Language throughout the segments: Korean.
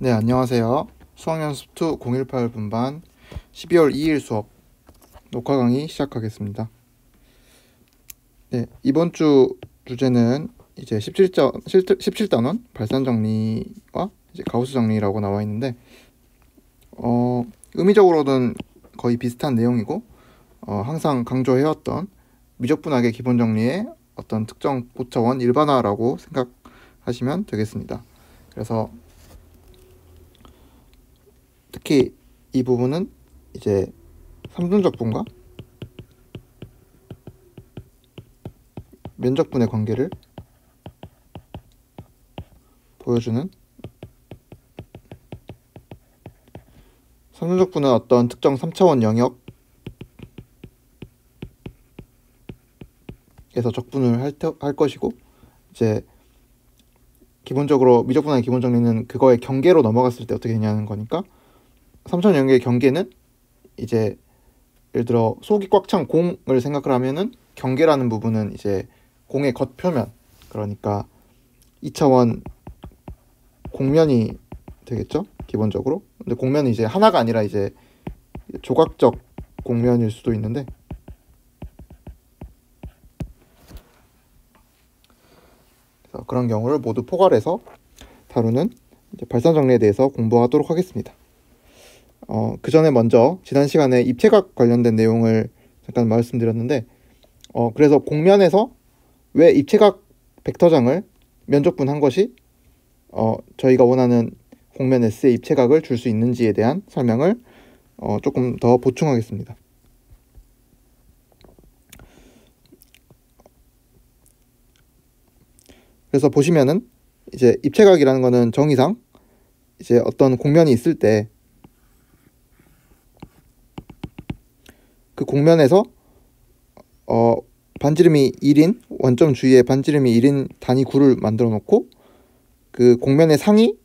네, 안녕하세요. 수학연습 2 018 분반 12월 2일 수업 녹화 강의 시작하겠습니다. 네, 이번 주 주제는 이제 17단원 발산 정리와 이제 가우스 정리라고 나와 있는데 의미적으로는 거의 비슷한 내용이고 항상 강조해왔던 미적분학의 기본 정리의 어떤 특정 고차원 일반화라고 생각하시면 되겠습니다. 그래서 특히 이 부분은 이제 삼분적분과 면적분의 관계를 보여주는, 삼분적분은 어떤 특정 3차원 영역에서 적분을 할 것이고, 이제 기본적으로 미적분의 기본 정리는 그거의 경계로 넘어갔을 때 어떻게 되냐는 거니까, 3차원 영역의 경계는 이제 예를 들어 속이 꽉 찬 공을 생각을 하면은 경계라는 부분은 이제 공의 겉표면, 그러니까 2차원 공면이 되겠죠, 기본적으로. 근데 공면은 이제 하나가 아니라 이제 조각적 공면일 수도 있는데, 그래서 그런 경우를 모두 포괄해서 다루는 이제 발산 정리에 대해서 공부하도록 하겠습니다. 그 전에 먼저 지난 시간에 입체각 관련된 내용을 잠깐 말씀드렸는데, 그래서 공면에서 왜 입체각 벡터장을 면적분한 것이 저희가 원하는 공면 S의 입체각을 줄 수 있는지에 대한 설명을 조금 더 보충하겠습니다. 그래서 보시면은 이제 입체각이라는 거는 정의상 이제 어떤 공면이 있을 때 그 공면에서 반지름이 1인 원점 주위에 반지름이 1인 단위 구를 만들어 놓고, 그 공면의 상이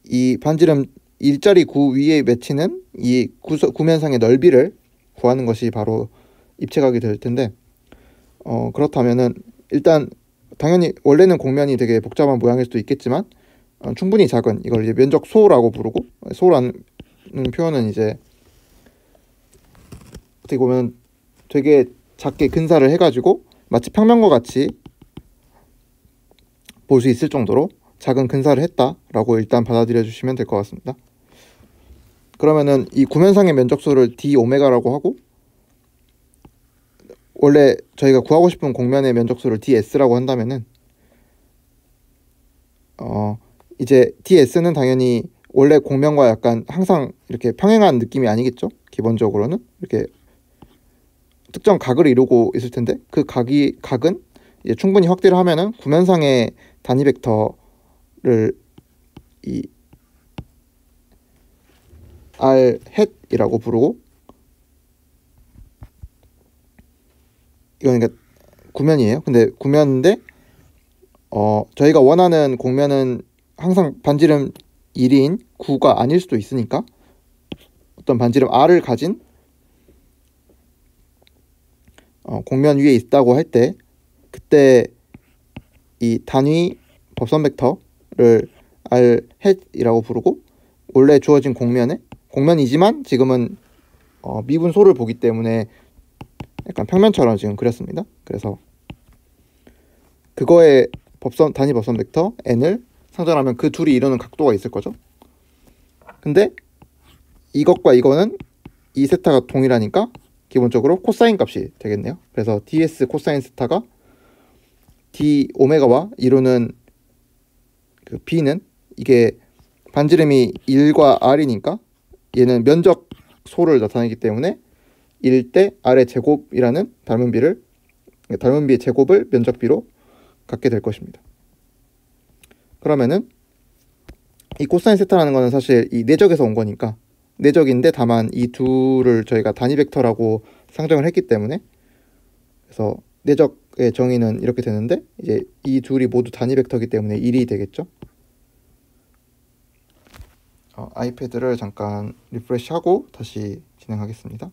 이 반지름 일자리 구 위에 맺히는 이 구면상의 넓이를 구하는 것이 바로 입체각이 될 텐데, 그렇다면은 일단 당연히 원래는 공면이 되게 복잡한 모양일 수도 있겠지만 충분히 작은, 이걸 이제 면적소라고 부르고, 소라는 표현은 이제 어떻게 보면 되게 작게 근사를 해가지고 마치 평면과 같이 볼 수 있을 정도로 작은 근사를 했다라고 일단 받아들여 주시면 될 것 같습니다. 그러면은 이 구면상의 면적소를 d 오메가라고 하고, 원래 저희가 구하고 싶은 공면의 면적소를 ds라고 한다면은 이제 ds는 당연히 원래 공면과 약간 항상 이렇게 평행한 느낌이 아니겠죠. 기본적으로는 이렇게 특정 각을 이루고 있을 텐데, 그 각은 이제 충분히 확대를 하면은 구면상의 단위 벡터를 이 r 햇이라고 부르고, 이건 그러니까 구면이에요. 근데 구면인데 저희가 원하는 공면은 항상 반지름 1인 9가 아닐 수도 있으니까 어떤 반지름 r을 가진 공면 위에 있다고 할 때, 그때 이 단위 법선 벡터를 r 햇이라고 부르고, 원래 주어진 공면이지만 지금은 미분소를 보기 때문에 약간 평면처럼 지금 그렸습니다. 그래서 그거의 단위 법선 벡터 n을 상전하면 그 둘이 이루는 각도가 있을 거죠. 근데 이것과 이거는 이 세타가 동일하니까 기본적으로 코사인 값이 되겠네요. 그래서 ds 코사인 세타가 d 오메가와 이루는 그 b는, 이게 반지름이 1과 r이니까 얘는 면적소를 나타내기 때문에 1대 r의 제곱이라는 닮은 비의 제곱을 면적비로 갖게 될 것입니다. 그러면은 이 코사인 세타라는 거는 사실 이 내적에서 온 거니까, 내적인데 다만 이 둘을 저희가 단위 벡터라고 상정을 했기 때문에, 그래서 내적의 정의는 이렇게 되는데, 이제 이 둘이 모두 단위 벡터이기 때문에 1이 되겠죠. 아이패드를 잠깐 리프레시하고 다시 진행하겠습니다.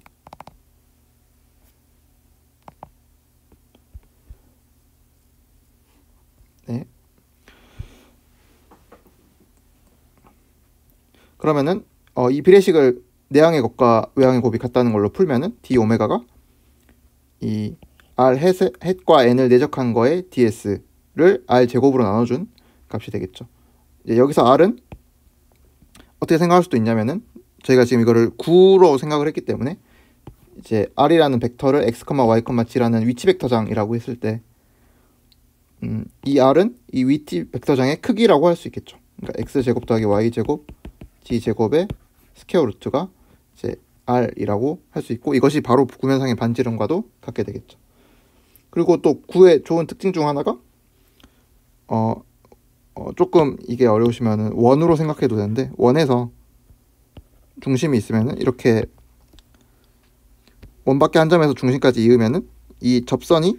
네. 그러면은 이 비례식을 내항의 곱과 외항의 곱이 같다는 걸로 풀면은 d 오메가가 이 r 햇과 n을 내적한 거에 ds를 r 제곱으로 나눠준 값이 되겠죠. 이제 여기서 r은 어떻게 생각할 수도 있냐면은 저희가 지금 이거를 9로 생각을 했기 때문에 이제 r이라는 벡터를 x, y, g라는 위치 벡터장이라고 했을 때 이 r은 이 위치 벡터장의 크기라고 할 수 있겠죠. 그러니까 x제곱 더하기 y제곱 d제곱의 스퀘어 루트가 이제 r이라고 할 수 있고, 이것이 바로 구면상의 반지름과도 같게 되겠죠. 그리고 또 9의 좋은 특징 중 하나가 조금 이게 어려우시면은 원으로 생각해도 되는데, 원에서 중심이 있으면은 이렇게 원 밖에 한 점에서 중심까지 이으면은 이 접선이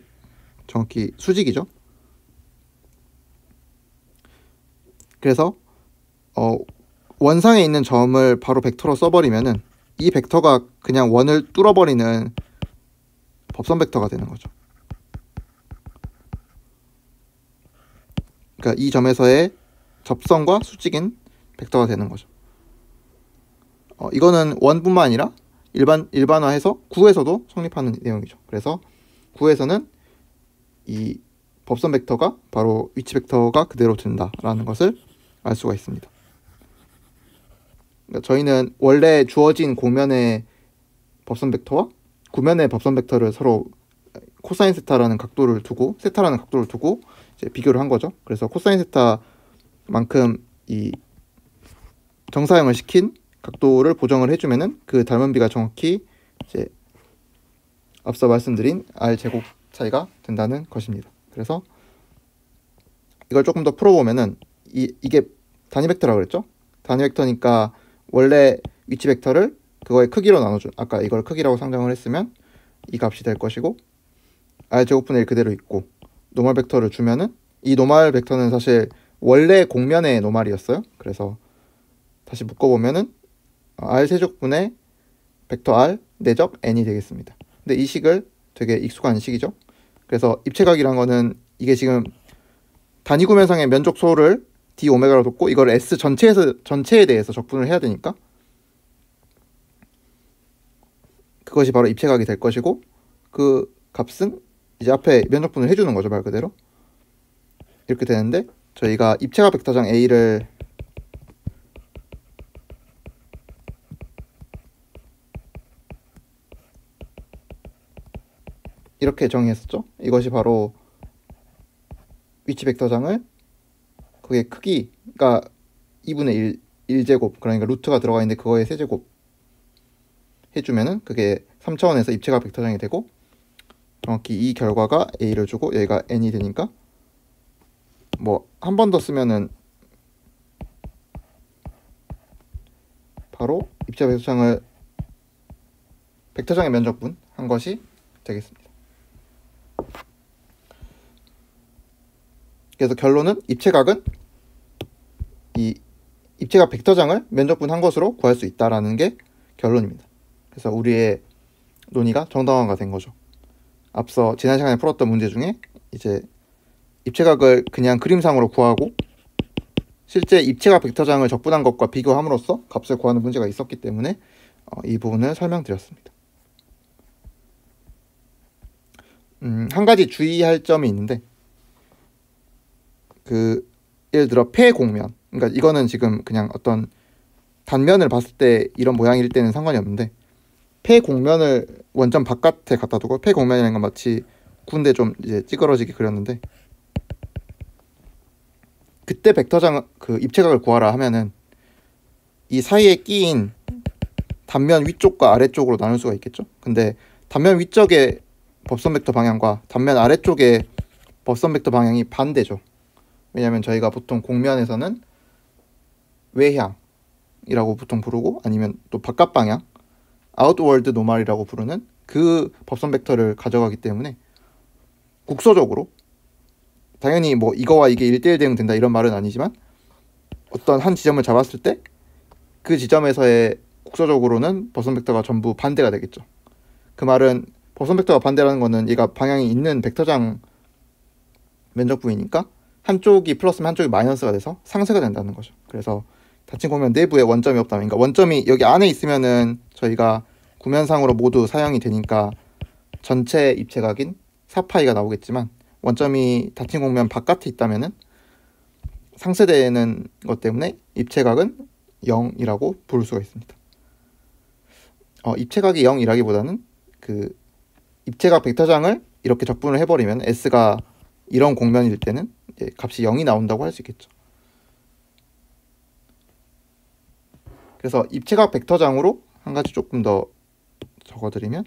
정확히 수직이죠. 그래서 원상에 있는 점을 바로 벡터로 써버리면은 이 벡터가 그냥 원을 뚫어버리는 법선 벡터가 되는 거죠. 그러니까 이 점에서의 접선과 수직인 벡터가 되는 거죠. 이거는 원뿐만 아니라 일반화해서 9에서도 성립하는 내용이죠. 그래서 9에서는 이 법선 벡터가 바로 위치 벡터가 그대로 된다라는 것을 알 수가 있습니다. 그러니까 저희는 원래 주어진 고면의 법선 벡터와 구면의 법선 벡터를 서로 코사인 세타라는 각도를 두고 이제 비교를 한 거죠. 그래서 코사인 세타만큼 이 정사형을 시킨 각도를 보정을 해주면은 그 닮은 비가 정확히 이제 앞서 말씀드린 r 제곱 차이가 된다는 것입니다. 그래서 이걸 조금 더 풀어보면은 이게 단위 벡터라고 그랬죠? 단위 벡터니까 원래 위치 벡터를 그거의 크기로 나눠준, 아까 이걸 크기라고 상정을 했으면 이 값이 될 것이고, r 제곱분의 1 그대로 있고, 노멀 벡터를 주면은 이 노멀 벡터는 사실 원래 공면의 노멀이었어요. 그래서 다시 묶어보면은 r 세제곱분의 벡터 r 내적 n이 되겠습니다. 근데 이 식을 되게 익숙한 식이죠. 그래서 입체각이란 거는 이게 지금 단위 구면상의 면적소를 d 오메가로 뒀고 이걸 s 전체에 대해서 적분을 해야 되니까 그것이 바로 입체각이 될 것이고, 그 값은 이제 앞에 면적분을 해주는 거죠. 말 그대로 이렇게 되는데, 저희가 입체각 벡터장 A를 이렇게 정의했었죠. 이것이 바로 위치 벡터장을 그게 크기가 2분의 1제곱, 그러니까 루트가 들어가 있는데 그거의 세제곱 해주면은 그게 3차원에서 입체각 벡터장이 되고, 정확히 이 결과가 A를 주고 얘가 N이 되니까 뭐 한 번 더 쓰면은 바로 입체각 벡터장을 벡터장의 면적분 한 것이 되겠습니다. 그래서 결론은 입체각은 이 입체각 벡터장을 면적분 한 것으로 구할 수 있다라는 게 결론입니다. 그래서 우리의 논의가 정당화가 된 거죠. 앞서 지난 시간에 풀었던 문제 중에 이제 입체각을 그냥 그림상으로 구하고 실제 입체각 벡터장을 적분한 것과 비교함으로써 값을 구하는 문제가 있었기 때문에 이 부분을 설명드렸습니다. 한 가지 주의할 점이 있는데, 예를 들어 폐공면, 그러니까 이거는 지금 그냥 어떤 단면을 봤을 때 이런 모양일 때는 상관이 없는데, 폐공면을 원점 바깥에 갖다 두고, 폐공면이라는 건 마치 군데 좀 이제 찌그러지게 그렸는데, 그때 벡터장 입체각을 구하라 하면은 이 사이에 끼인 단면 위쪽과 아래쪽으로 나눌 수가 있겠죠. 근데 단면 위쪽의 법선 벡터 방향과 단면 아래쪽의 법선 벡터 방향이 반대죠. 왜냐하면 저희가 보통 공면에서는 외향이라고 보통 부르고, 아니면 또 바깥 방향, 아웃월드 노멀이라고 부르는 그 법선 벡터를 가져가기 때문에 국소적으로, 당연히 뭐 이거와 이게 1대1 대응된다 이런 말은 아니지만, 어떤 한 지점을 잡았을 때 그 지점에서의 국소적으로는 법선 벡터가 전부 반대가 되겠죠. 그 말은 법선 벡터가 반대라는 거는 얘가 방향이 있는 벡터장 면적분이니까 한쪽이 플러스면 한쪽이 마이너스가 돼서 상쇄가 된다는 거죠. 그래서 닫힌 곡면 내부에 원점이 없다면, 그러니까 원점이 여기 안에 있으면은 저희가 구면상으로 모두 사용이 되니까 전체 입체각인 4파이가 나오겠지만, 원점이 닫힌 곡면 바깥에 있다면은 상쇄되는 것 때문에 입체각은 0이라고 부를 수가 있습니다. 입체각이 0이라기보다는 그 입체각 벡터장을 이렇게 적분을 해버리면 S가 이런 곡면일 때는 이제 값이 0이 나온다고 할 수 있겠죠. 그래서 입체각 벡터장으로 한 가지 조금 더 적어드리면,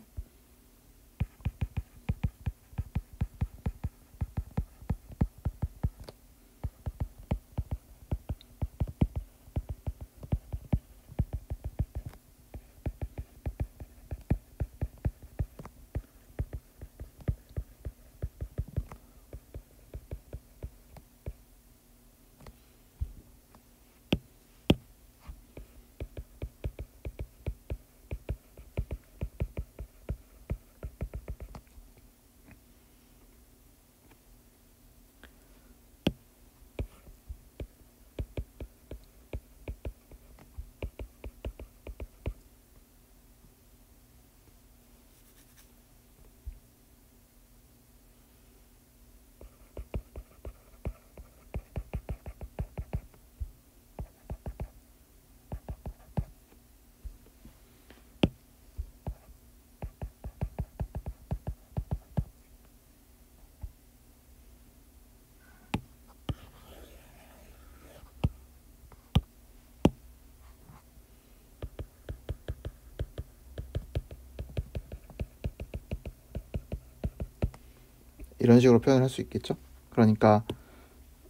이런 식으로 표현을 할 수 있겠죠. 그러니까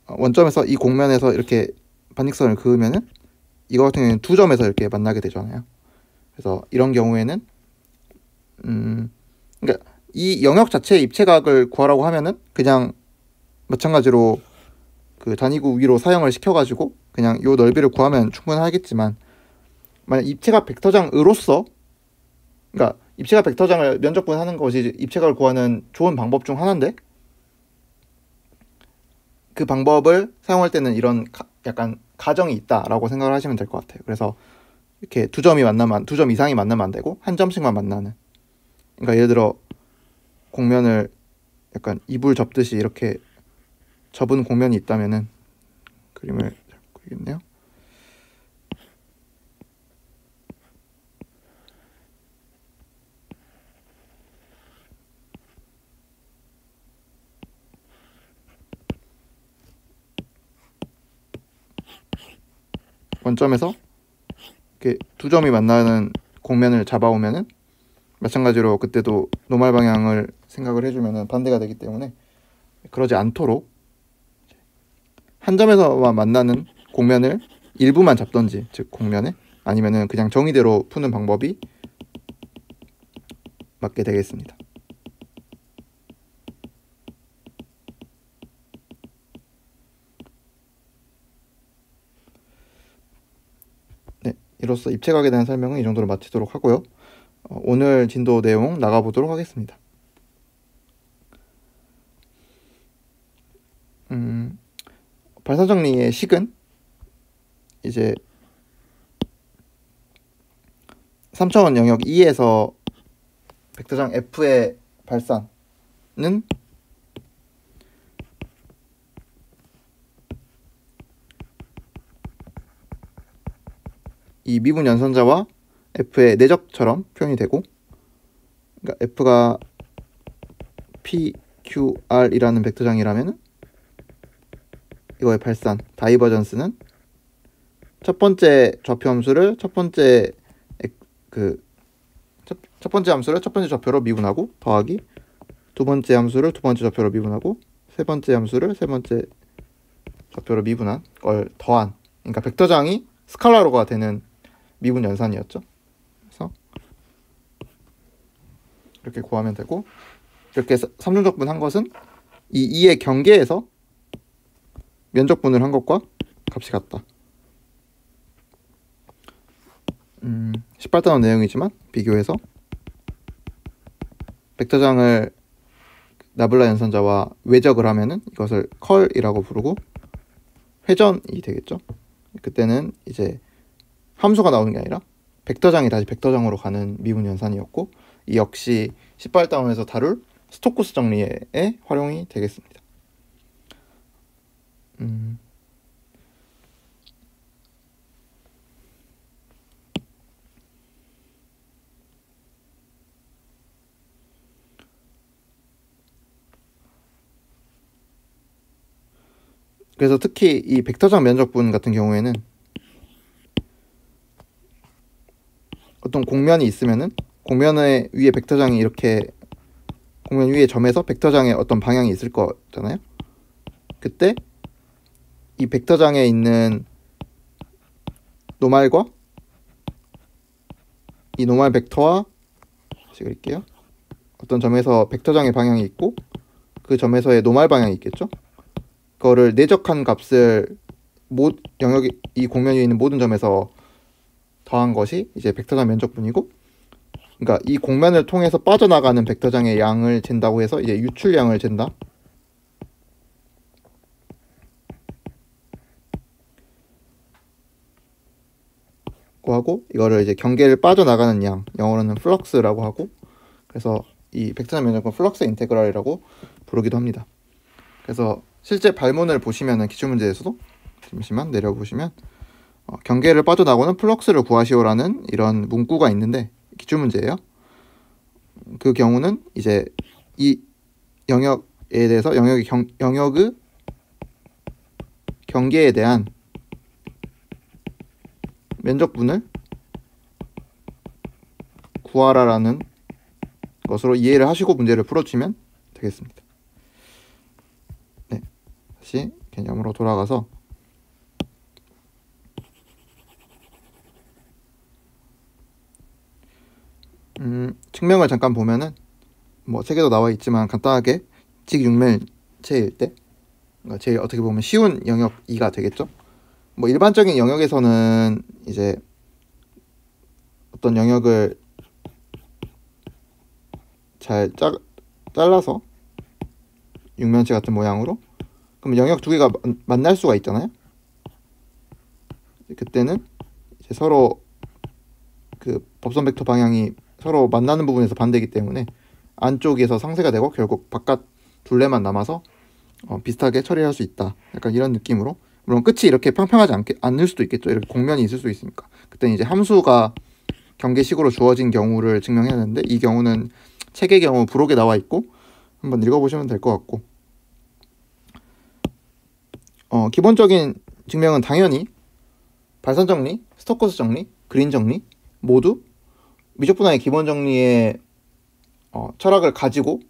원점에서 이 곡면에서 이렇게 반직선을 그으면은 이거 같은 경우에는 두 점에서 이렇게 만나게 되잖아요. 그래서 이런 경우에는 그러니까 이 영역 자체의 입체각을 구하라고 하면은 그냥 마찬가지로 그 단위구 위로 사용을 시켜가지고 그냥 요 넓이를 구하면 충분하겠지만, 만약 입체각 벡터장으로서, 그러니까 입체각 벡터장을 면적분하는 것이 입체각을 구하는 좋은 방법 중 하나인데, 그 방법을 사용할 때는 이런 약간 가정이 있다라고 생각을 하시면 될 것 같아요. 그래서 이렇게 두 점이 만나면, 두 점 이상이 만나면 안 되고 한 점씩만 만나는, 그러니까 예를 들어 곡면을 약간 이불 접듯이 이렇게 접은 곡면이 있다면은, 그림을 잘 그리겠네요. 원점에서 이렇게 두 점이 만나는 곡면을 잡아오면은 마찬가지로 그때도 노말 방향을 생각을 해주면은 반대가 되기 때문에, 그러지 않도록 한 점에서만 만나는 곡면을 일부만 잡던지, 즉 곡면에, 아니면은 그냥 정의대로 푸는 방법이 맞게 되겠습니다. 네, 이로써 입체각에 대한 설명은 이 정도로 마치도록 하고요. 오늘 진도 내용 나가보도록 하겠습니다. 발산정리의 식은 이제 3차원 영역 E에서 벡터장 F의 발산은 이 미분 연선자와 F의 내적처럼 표현이 되고, 그러니까 F가 PQR이라는 벡터장이라면 이거의 발산 다이버전스는 첫 번째 좌표 함수를 첫 번째 함수를 첫 번째 좌표로 미분하고 더하기 두 번째 함수를 두 번째 좌표로 미분하고 세 번째 함수를 세 번째 좌표로 미분한 걸 더한, 그러니까 벡터장이 스칼라로가 되는 미분 연산이었죠. 그래서 이렇게 구하면 되고, 이렇게 삼중적분 한 것은 이 2의 경계에서 면적분을 한 것과 값이 같다. 18단원 내용이지만 비교해서 벡터장을 나블라 연선자와 외적을 하면은 이것을 컬이라고 부르고 회전이 되겠죠. 그때는 이제 함수가 나오는 게 아니라 벡터장이 다시 벡터장으로 가는 미분 연산이었고, 이 역시 18다운에서 다룰 스토크스 정리에 활용이 되겠습니다. 그래서 특히 이 벡터장 면적분 같은 경우에는 어떤 공면이 있으면은 공면의 위에 벡터장이 이렇게 공면 위에 점에서 벡터장에 어떤 방향이 있을 거잖아요. 그때 이 벡터장에 있는 노말과 이 노말 벡터와 다시 그릴게요. 어떤 점에서 벡터장의 방향이 있고 그 점에서의 노말 방향이 있겠죠. 그거를 내적한 값을 영역이 이 공면 위에 있는 모든 점에서 더한 것이 이제 벡터장 면적분이고, 그러니까 이 공면을 통해서 빠져나가는 벡터장의 양을 잰다고 해서 이제 유출량을 잰다. 하고 이거를 이제 경계를 빠져나가는 양, 영어로는 플럭스라고 하고, 그래서 이 벡터장 면적분 플럭스 인테그랄이라고 부르기도 합니다. 그래서 실제 발문을 보시면은 기출문제에서도 잠시만 내려보시면 경계를 빠져나오는 플럭스를 구하시오라는 이런 문구가 있는데 기출문제예요. 그 경우는 이제 이 영역에 대해서 영역의 경계에 대한 면적분을 구하라라는 것으로 이해를 하시고 문제를 풀어주시면 되겠습니다. 네, 다시 개념으로 돌아가서 측명을 잠깐 보면은 뭐 책에도 나와 있지만 간단하게 직육면체일 때, 그러니까 제일 어떻게 보면 쉬운 영역 2가 되겠죠. 뭐 일반적인 영역에서는 이제 어떤 영역을 잘 잘라서 육면체 같은 모양으로, 그럼 영역 두 개가 만날 수가 있잖아요. 그때는 이제 서로 그 법선 벡터 방향이 서로 만나는 부분에서 반대이기 때문에 안쪽에서 상쇄가 되고 결국 바깥 둘레만 남아서 비슷하게 처리할 수 있다. 약간 이런 느낌으로, 물론 끝이 이렇게 평평하지 않을 수도 있겠죠. 이렇게 곡면이 있을 수 있으니까. 그때는 이제 함수가 경계식으로 주어진 경우를 증명해야 하는데, 이 경우는 책의 경우 부록에 나와 있고 한번 읽어보시면 될 것 같고, 기본적인 증명은 당연히 발산 정리, 스토커스 정리, 그린 정리 모두 미적분화의 기본 정리의 철학을 가지고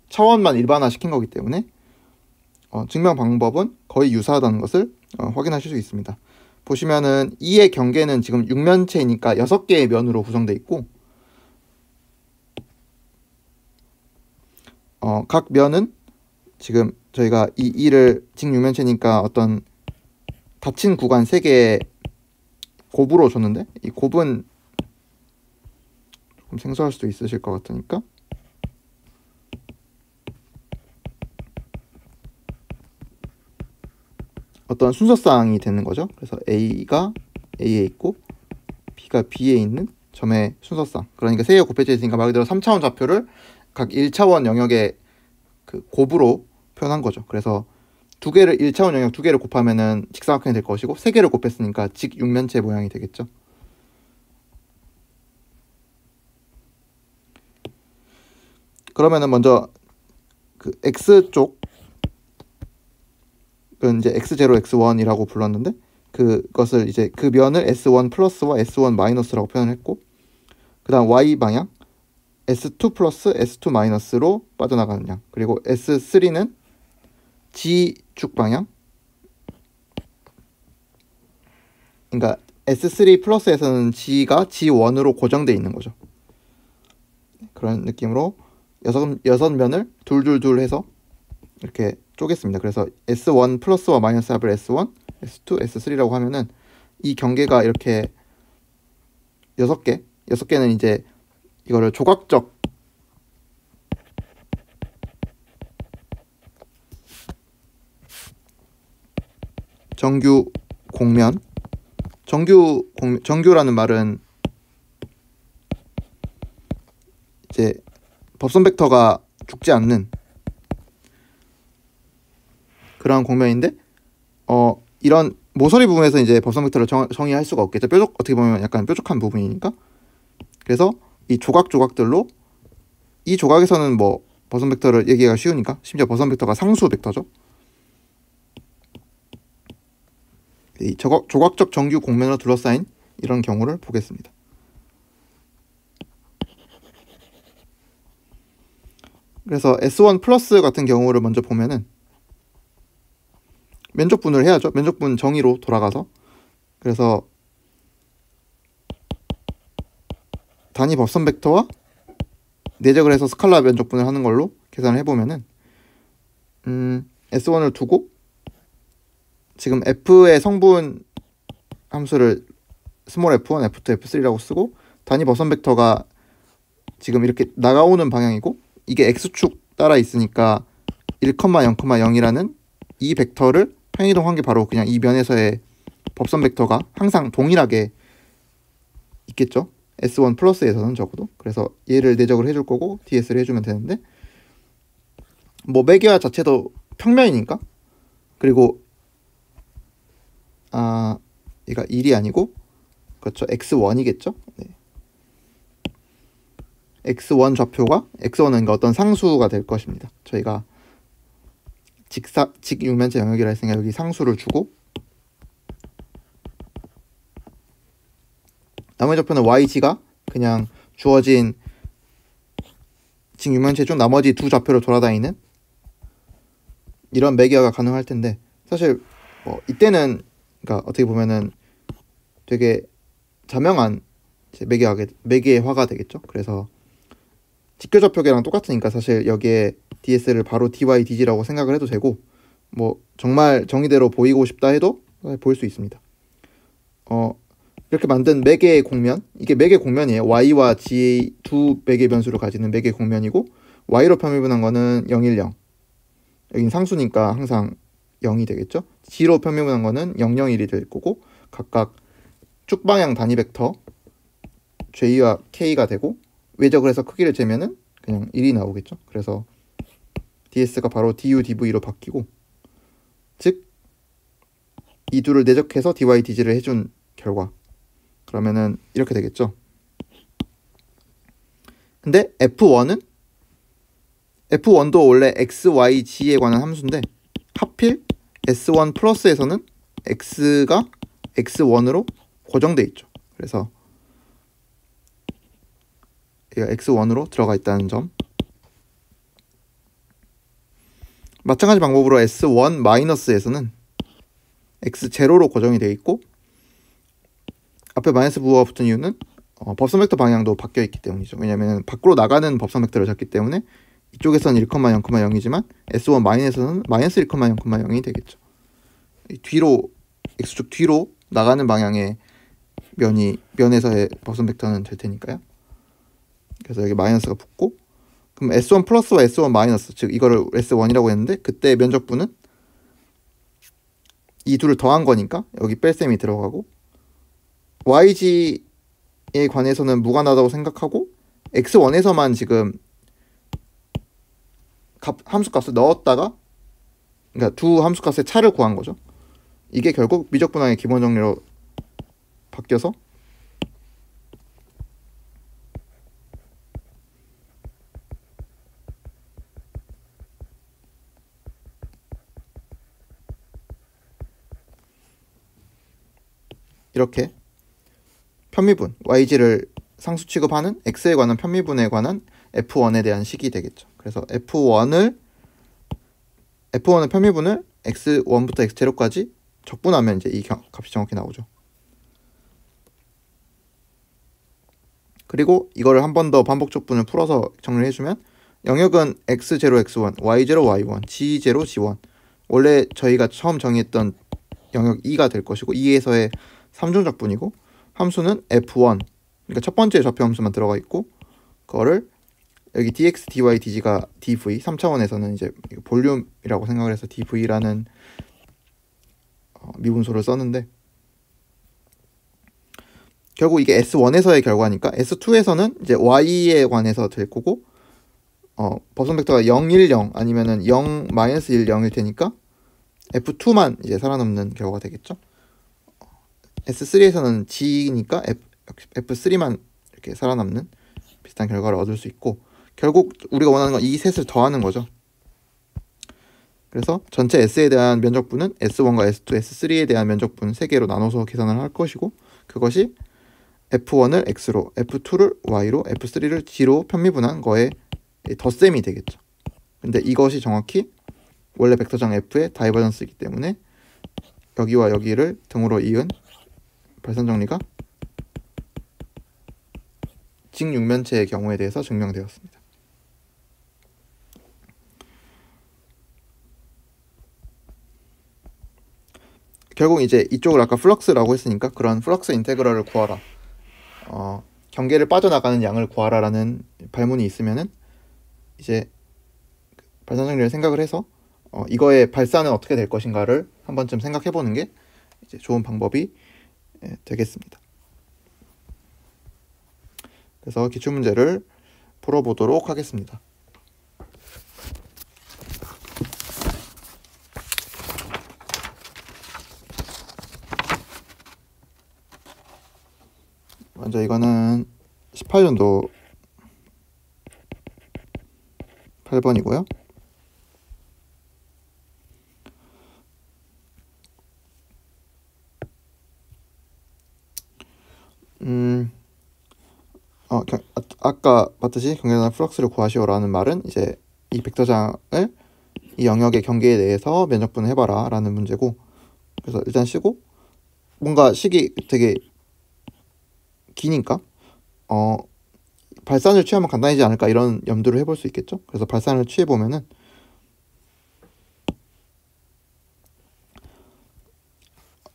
차원만 일반화시킨 거기 때문에 증명 방법은 거의 유사하다는 것을 확인하실 수 있습니다. 보시면은 2의 경계는 지금 육면체이니까 6개의 면으로 구성되어 있고, 각 면은 지금 저희가 이 2를 직육면체니까 어떤 닫힌 구간 3개의 곱으로 줬는데, 이 곱은 조금 생소할 수도 있으실 것 같으니까 어떤 순서쌍이 되는 거죠. 그래서 A가 A에 있고 B가 B에 있는 점의 순서쌍, 그러니까 3개가 곱해져 있으니까 말 그대로 3차원 좌표를 각 1차원 영역의 그 곱으로 표현한 거죠. 그래서 1차원 영역 2개를 곱하면은 직사각형이 될 것이고, 3개를 곱했으니까 직육면체 모양이 되겠죠. 그러면은 먼저 그 X쪽은 이제 X0, X1이라고 불렀는데, 그것을 이제 그 면을 S1 플러스와 S1 마이너스라고 표현했고, 그 다음 Y 방향 S2 플러스 S2 마이너스로 빠져나가는 양, 그리고 S3는 G축 방향, 그러니까 S3 플러스에서는 G가 G1으로 고정되어 있는 거죠. 그런 느낌으로 여섯 면을 둘둘둘 해서 이렇게 쪼갰습니다. 그래서 S1 플러스와 마이너스 합을 S1, S2, S3라고 하면은 이 경계가 이렇게 6개는 이제 이거를 조각적 정규 공면 정규라는 말은 이제 법선 벡터가 죽지 않는 그런 공면인데 이런 모서리 부분에서 이제 법선 벡터를 정의할 수가 없겠죠. 어떻게 보면 약간 뾰족한 부분이니까. 그래서 이 조각들로 이 조각에서는 뭐 법선 벡터를 얘기하기가 쉬우니까 심지어 법선 벡터가 상수 벡터죠. 이 조각적 정규 공면으로 둘러싸인 이런 경우를 보겠습니다. 그래서 S1 플러스 같은 경우를 먼저 보면은 면적분을 해야죠. 면적분 정의로 돌아가서. 그래서 단위 법선 벡터와 내적을 해서 스칼라 면적분을 하는 걸로 계산을 해보면은 S1을 두고 지금 F의 성분 함수를 스몰 f1, f2, f3라고 쓰고 단위 법선 벡터가 지금 이렇게 나가오는 방향이고 이게 x축 따라 있으니까 1,0,0이라는 이 벡터를 평이동한 게 바로 그냥 이 면에서의 법선 벡터가 항상 동일하게 있겠죠. S1 플러스에서는 적어도. 그래서 얘를 내적을 해줄 거고 DS를 해주면 되는데 뭐 매개화 자체도 평면이니까 그리고 얘가 1이 아니고 그렇죠. X1이겠죠. 네. X1 좌표가 X1은 어떤 상수가 될 것입니다. 저희가 직육면체 영역이라 했으니까 여기 상수를 주고 나머지 좌표는 YG가 그냥 주어진 직육면체 중 나머지 두 좌표를 돌아다니는 이런 매개화가 가능할 텐데 사실 이때는 그러니까 어떻게 보면은 되게 자명한 매개화가 되겠죠. 그래서 직교 좌표계랑 똑같으니까 사실 여기에 DS를 바로 DY, DG라고 생각을 해도 되고 뭐 정말 정의대로 보이고 싶다 해도 보일 수 있습니다. 이렇게 만든 매개의 공면, 이게 매개 공면이에요. Y와 G 두 매개 변수를 가지는 매개 공면이고 Y로 편미분한 거는 0, 1, 0. 여긴 상수니까 항상 0이 되겠죠. G로 편미분한 거는 0, 0, 1이 될 거고 각각 축방향 단위 벡터 J와 K가 되고 외적을 해서 크기를 재면은 그냥 1이 나오겠죠. 그래서 DS가 바로 DU, DV로 바뀌고 즉 이 둘을 내적해서 DY, DG를 해준 결과 그러면은 이렇게 되겠죠. 근데 F1도 원래 X, Y, G에 관한 함수인데 하필 S1 플러스에서는 X가 X1으로 고정돼 있죠. 그래서 얘가 X1으로 들어가 있다는 점. 마찬가지 방법으로 S1 마이너스에서는 X0로 고정이 되어 있고 앞에 마이너스 부호가 붙은 이유는 법선 벡터 방향도 바뀌어 있기 때문이죠. 왜냐하면 밖으로 나가는 법선 벡터를 잡기 때문에 이쪽에서는 1,0,0,0이지만 S1 마이너스에서는 마이너스 1,0,0,0이 되겠죠. 뒤로 X축 뒤로 나가는 방향의 면에서의 법선 벡터는 될 테니까요. 그래서 여기 마이너스가 붙고 그럼 S1 플러스와 S1 마이너스 즉 이거를 S1이라고 했는데 그때 면적분은 이 둘을 더한 거니까 여기 뺄셈이 들어가고 YG에 관해서는 무관하다고 생각하고 X1에서만 지금 함수값을 넣었다가 그러니까 두 함수값의 차를 구한 거죠. 이게 결국 미적분항의 기본 정리로 바뀌어서 이렇게 편미분 YG를 상수 취급하는 X에 관한 편미분에 관한 F1에 대한 식이 되겠죠. 그래서 F1의 편미분을 X1부터 X0까지 적분하면 이제 이 값이 정확히 나오죠. 그리고 이거를 한 번 더 반복 적분을 풀어서 정리를 해주면 영역은 X0, X1, Y0, Y1, G0, G1 원래 저희가 처음 정의했던 영역 2가 될 것이고 2에서의 3중 적분이고 함수는 F1 그러니까 첫 번째 좌표 함수만 들어가 있고 그거를 여기 dx, dy, dg가 dv 3차원에서는 이제 볼륨이라고 생각을 해서 dv라는 미분소를 썼는데 결국 이게 S1에서의 결과니까 S2에서는 이제 Y에 관해서 될 거고 법선 벡터가 0, 1, 0 아니면은 0, 마이너스 1, 0일 테니까 F2만 이제 살아남는 결과가 되겠죠. S3에서는 G니까 F3만 이렇게 살아남는 비슷한 결과를 얻을 수 있고, 결국 우리가 원하는 건 이 셋을 더하는 거죠. 그래서 전체 S에 대한 면적분은 S1과 S2, S3에 대한 면적분 3개로 나눠서 계산을 할 것이고, 그것이 F1을 X로, F2를 Y로, F3를 G로 편미분한 거의 덧셈이 되겠죠. 근데 이것이 정확히 원래 벡터장 F의 다이버전스이기 때문에 여기와 여기를 등으로 이은 발산 정리가 직육면체의 경우에 대해서 증명되었습니다. 결국 이제 이쪽을 아까 플럭스라고 했으니까 그런 플럭스 인테그럴을 구하라, 경계를 빠져나가는 양을 구하라라는 발문이 있으면은 이제 발산 정리를 생각을 해서 이거의 발산은 어떻게 될 것인가를 한 번쯤 생각해 보는 게 이제 좋은 방법이 되겠습니다. 그래서 기출문제를 풀어보도록 하겠습니다. 먼저 이거는 18년도 8번이고요. 아까 봤듯이 경계단 플럭스를 구하시오라는 말은 이제 이 벡터장을 이 영역의 경계에 대해서 면적분을 해봐라 라는 문제고, 그래서 일단 쉬고, 뭔가 식이 되게 기니까 발산을 취하면 간단해지지 않을까 이런 염두를 해볼 수 있겠죠. 그래서 발산을 취해보면은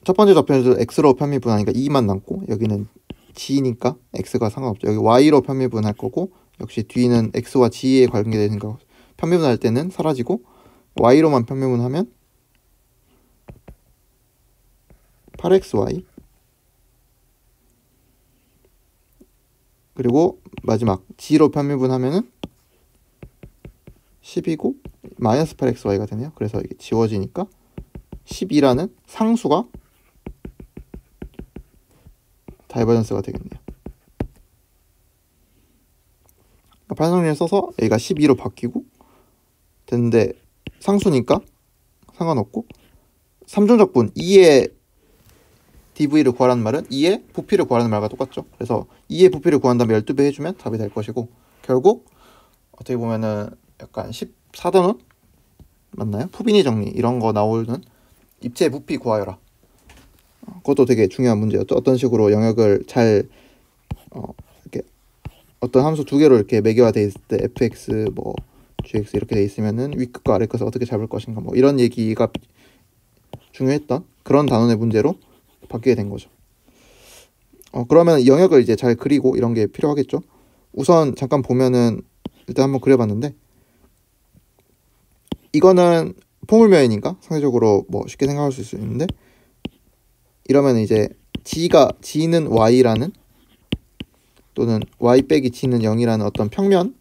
첫 번째 접편에서 X로 편미분하니까 2만 남고, 여기는 G니까 X가 상관없죠. 여기 Y로 편미분할 거고, 역시 뒤는 X와 G에 관계되니까 편미분할 때는 사라지고, Y로만 편미분하면 8XY, 그리고 마지막 G로 편미분하면은 10이고 마이너스 8XY가 되네요. 그래서 이게 지워지니까 12라는 상수가 다이버전스가 되겠네요. 발산 정리를 써서 여기가 12로 바뀌고 됐는데, 상수니까 상관없고, 3중적분 2의 dv를 구하라는 말은 2의 부피를 구하라는 말과 똑같죠. 그래서 2의 부피를 구한 다음에 12배 해주면 답이 될 것이고, 결국 어떻게 보면은 약간 14단원 맞나요? 푸비니 정리 이런 거 나오는 입체 부피 구하여라, 그것도 되게 중요한 문제였죠. 어떤 식으로 영역을 잘 이렇게 어떤 함수 두 개로 이렇게 매개화돼 있을 때 fx 뭐 gx 이렇게 돼 있으면은 윗끝과 아래끝을 어떻게 잡을 것인가, 뭐 이런 얘기가 중요했던 그런 단원의 문제로 바뀌게 된 거죠. 그러면 영역을 이제 잘 그리고 이런 게 필요하겠죠. 우선 잠깐 보면은 일단 한번 그려봤는데, 이거는 포물면이니까 상대적으로 뭐 쉽게 생각할 수 있는데, 이러면 이제 G는 Y라는, 또는 Y 빼기 G는 0이라는 어떤 평면이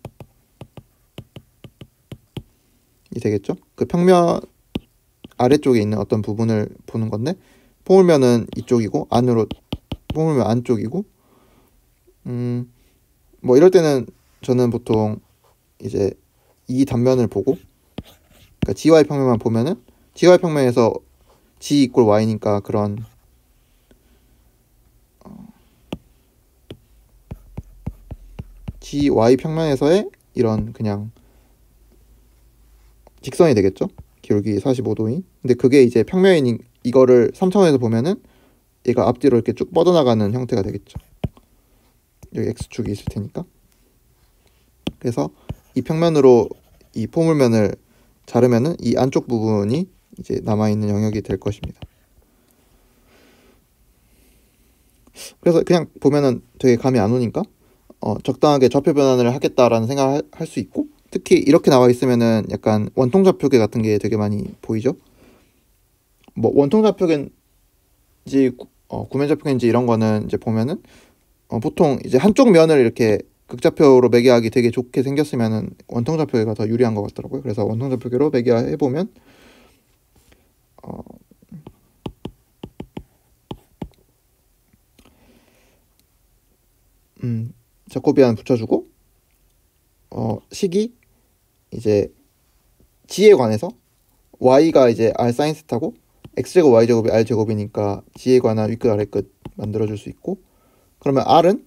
되겠죠. 그 평면 아래쪽에 있는 어떤 부분을 보는 건데, 포물면은 이쪽이고 안으로 포물면 안쪽이고, 뭐 이럴 때는 저는 보통 이제 이 단면을 보고, 그러니까 GY 평면만 보면은 GY 평면에서 G 이꼴 Y니까 그런 GY 평면에서의 이런 그냥 직선이 되겠죠. 기울기 45도인. 근데 그게 이제 평면인 이거를 3차원에서 보면은 얘가 앞뒤로 이렇게 쭉 뻗어나가는 형태가 되겠죠. 여기 X축이 있을 테니까. 그래서 이 평면으로 이 포물면을 자르면은 이 안쪽 부분이 이제 남아있는 영역이 될 것입니다. 그래서 그냥 보면은 되게 감이 안 오니까 적당하게 좌표 변환을 하겠다라는 생각을 할 수 있고, 특히 이렇게 나와 있으면은 약간 원통 좌표계 같은 게 되게 많이 보이죠. 뭐 원통 좌표계인지 구면 좌표계인지 이런 거는 이제 보면은 보통 이제 한쪽 면을 이렇게 극좌표로 매개하기 되게 좋게 생겼으면은 원통좌표계가 더 유리한 것 같더라고요. 그래서 원통좌표계로 매개해 보면 자코비안 붙여주고 식이 이제 g에 관해서 y가 이제 r 사인 세타고 x제곱 y제곱이 r제곱이니까 g에 관한 윗끝 아래끝 만들어줄 수 있고, 그러면 r은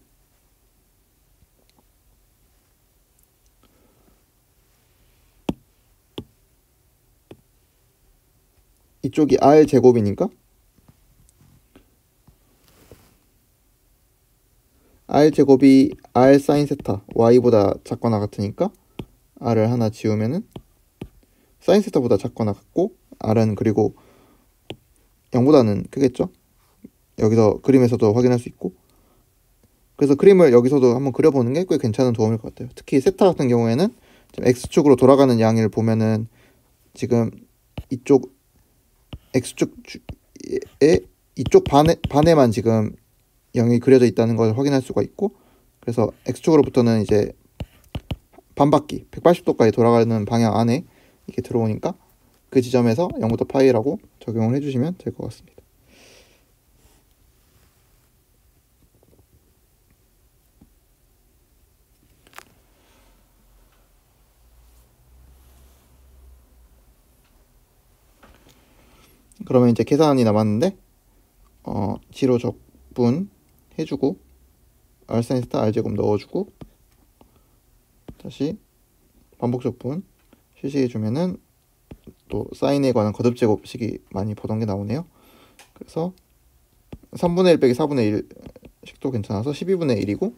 이쪽이 r제곱이니까 r제곱이 r 사인 세타 y보다 작거나 같으니까 r을 하나 지우면은 사인 세타보다 작거나 같고, r은 그리고 0보다는 크겠죠. 여기서 그림에서도 확인할 수 있고, 그래서 그림을 여기서도 한번 그려보는 게 꽤 괜찮은 도움일 것 같아요. 특히 세타 같은 경우에는 x축으로 돌아가는 양을 보면은 지금 이쪽 x축에 이쪽 반에만 지금 0이 그려져 있다는 걸 확인할 수가 있고, 그래서 x축으로부터는 이제 반바퀴 180도까지 돌아가는 방향 안에 이렇게 들어오니까 그 지점에서 0부터 파이라고 적용을 해주시면 될 것 같습니다. 그러면 이제 계산이 남았는데 G로 적분 해주고 R 사인 세타 R제곱 넣어주고 다시 반복 적분 실시해주면은 또 사인에 관한 거듭제곱식이 많이 보던 게 나오네요. 그래서 3분의 1 빼기 4분의 1 식도 괜찮아서 12분의 1이고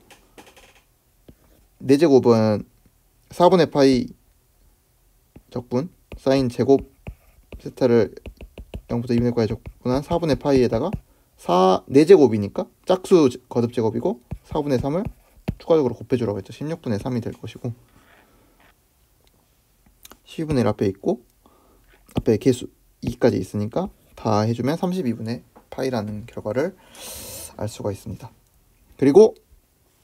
4제곱은 4분의 파이 적분 사인 제곱 세타를 0부터 2분의까지 적분한 4분의 파이에다가 4제곱이니까 짝수 거듭제곱이고 4분의 3을 추가적으로 곱해주라고 했죠. 16분의 3이 될 것이고 12분의 1 앞에 있고 앞에 개수 2까지 있으니까 다 해주면 32분의 파이라는 결과를 알 수가 있습니다. 그리고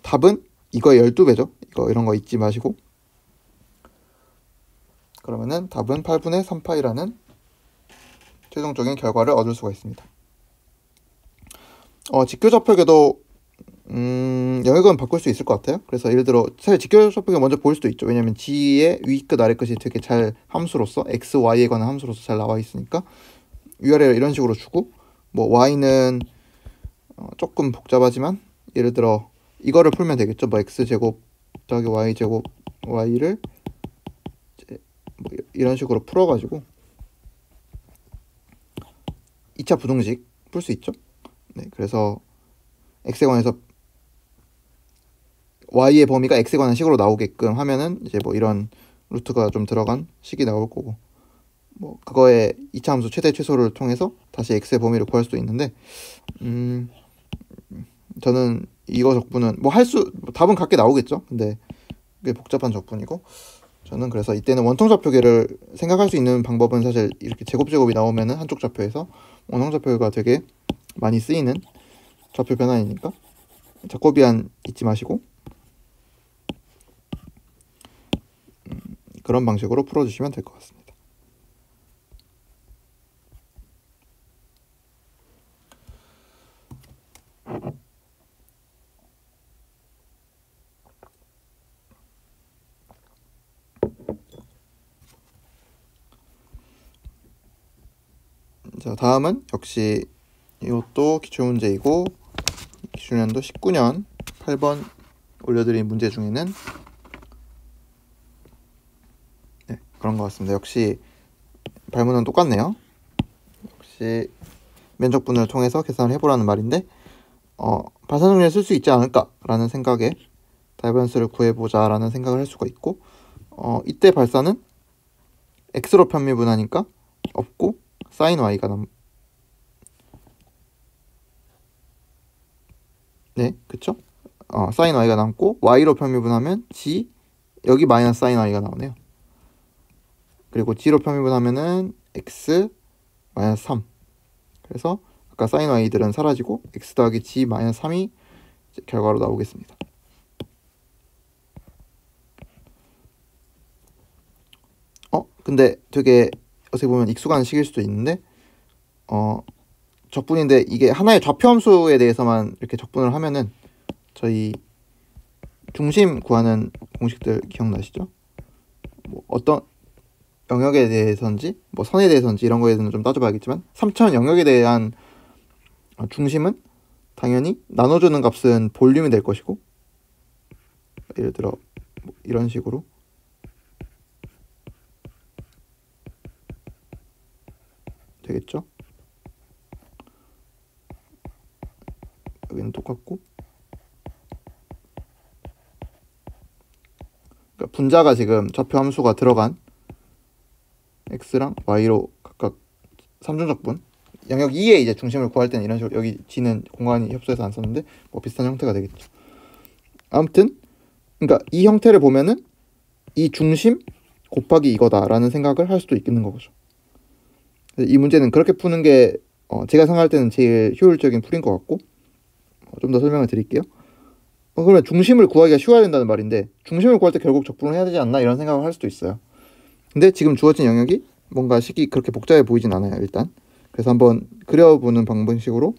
답은 이거의 12배죠. 이런 거 잊지 마시고, 그러면은 답은 8분의 3파이라는 최종적인 결과를 얻을 수가 있습니다. 직교좌표계도 영역은 바꿀 수 있을 것 같아요. 그래서 예를 들어 사실 직교좌표계 먼저 볼 수도 있죠. 왜냐면 G의 위끝 아래끝이 되게 잘 함수로서 x, y에 관한 함수로서 잘 나와 있으니까 위아래를 이런 식으로 주고, 뭐 y는 조금 복잡하지만 예를 들어 이거를 풀면 되겠죠. 뭐 x제곱 더하기 y제곱 y를 이제 뭐 이런 식으로 풀어가지고 2차 부등식 풀 수 있죠. 네, 그래서 x에 관해서 y의 범위가 x에 관한 식으로 나오게끔 하면은 이제 뭐 이런 루트가 좀 들어간 식이 나올 거고, 뭐 그거의 2차 함수 최대 최소를 통해서 다시 x의 범위를 구할 수도 있는데 저는 이거 적분은 뭐 답은 같게 나오겠죠. 근데 꽤 복잡한 적분이고, 저는 그래서 이때는 원통좌표계를 생각할 수 있는 방법은 사실 이렇게 제곱제곱이 나오면은 한쪽 좌표에서 원통좌표가 되게 많이 쓰이는 좌표 변환이니까 자코비안 잊지 마시고 그런 방식으로 풀어주시면 될 것 같습니다. 자, 다음은 역시 이것도 기출문제이고 기출연도 19년 8번 올려드린 문제 중에는 그런 것 같습니다. 역시 발문은 똑같네요. 역시 면적분을 통해서 계산을 해보라는 말인데 발산정리를 쓸 수 있지 않을까라는 생각에 다이번스를 구해보자라는 생각을 할 수가 있고, 이때 발산은 x로 편미분하니까 없고 사인 y가 네, 그쵸? 사인 y가 남고 y로 편미분하면 g, 여기 마이너스 사인 y가 나오네요. 그리고 g로 편미분하면은 x 마이너스 3. 그래서 아까 사인 y들은 사라지고 x 더하기 g 마이너스 3이 결과로 나오겠습니다. 근데 되게 어떻게 보면 익숙한 식일 수도 있는데 적분인데 이게 하나의 좌표 함수에 대해서만 이렇게 적분을 하면은 저희 중심 구하는 공식들 기억나시죠? 뭐 어떤 영역에 대해서인지 뭐 선에 대해서인지 이런 거에 대해서는 좀 따져봐야겠지만 3차원 영역에 대한 중심은 당연히 나눠주는 값은 볼륨이 될 것이고, 예를 들어 뭐 이런 식으로 되겠죠? 여기는 똑같고, 그러니까 분자가 지금 좌표 함수가 들어간 x랑 y로 각각 3중적분, 영역 2에 이제 중심을 구할 때는 이런 식으로, 여기 g는 공간이 협소해서 안 썼는데 뭐 비슷한 형태가 되겠죠. 아무튼 그러니까 이 형태를 보면은 이 중심 곱하기 이거다라는 생각을 할 수도 있는 거죠. 이 문제는 그렇게 푸는 게 제가 생각할 때는 제일 효율적인 풀인 것 같고, 좀 더 설명을 드릴게요. 그러면 중심을 구하기가 쉬워야 된다는 말인데, 중심을 구할 때 결국 적분을 해야 되지 않나 이런 생각을 할 수도 있어요. 근데 지금 주어진 영역이 뭔가 식이 그렇게 복잡해 보이진 않아요, 일단. 그래서 한번 그려보는 방식으로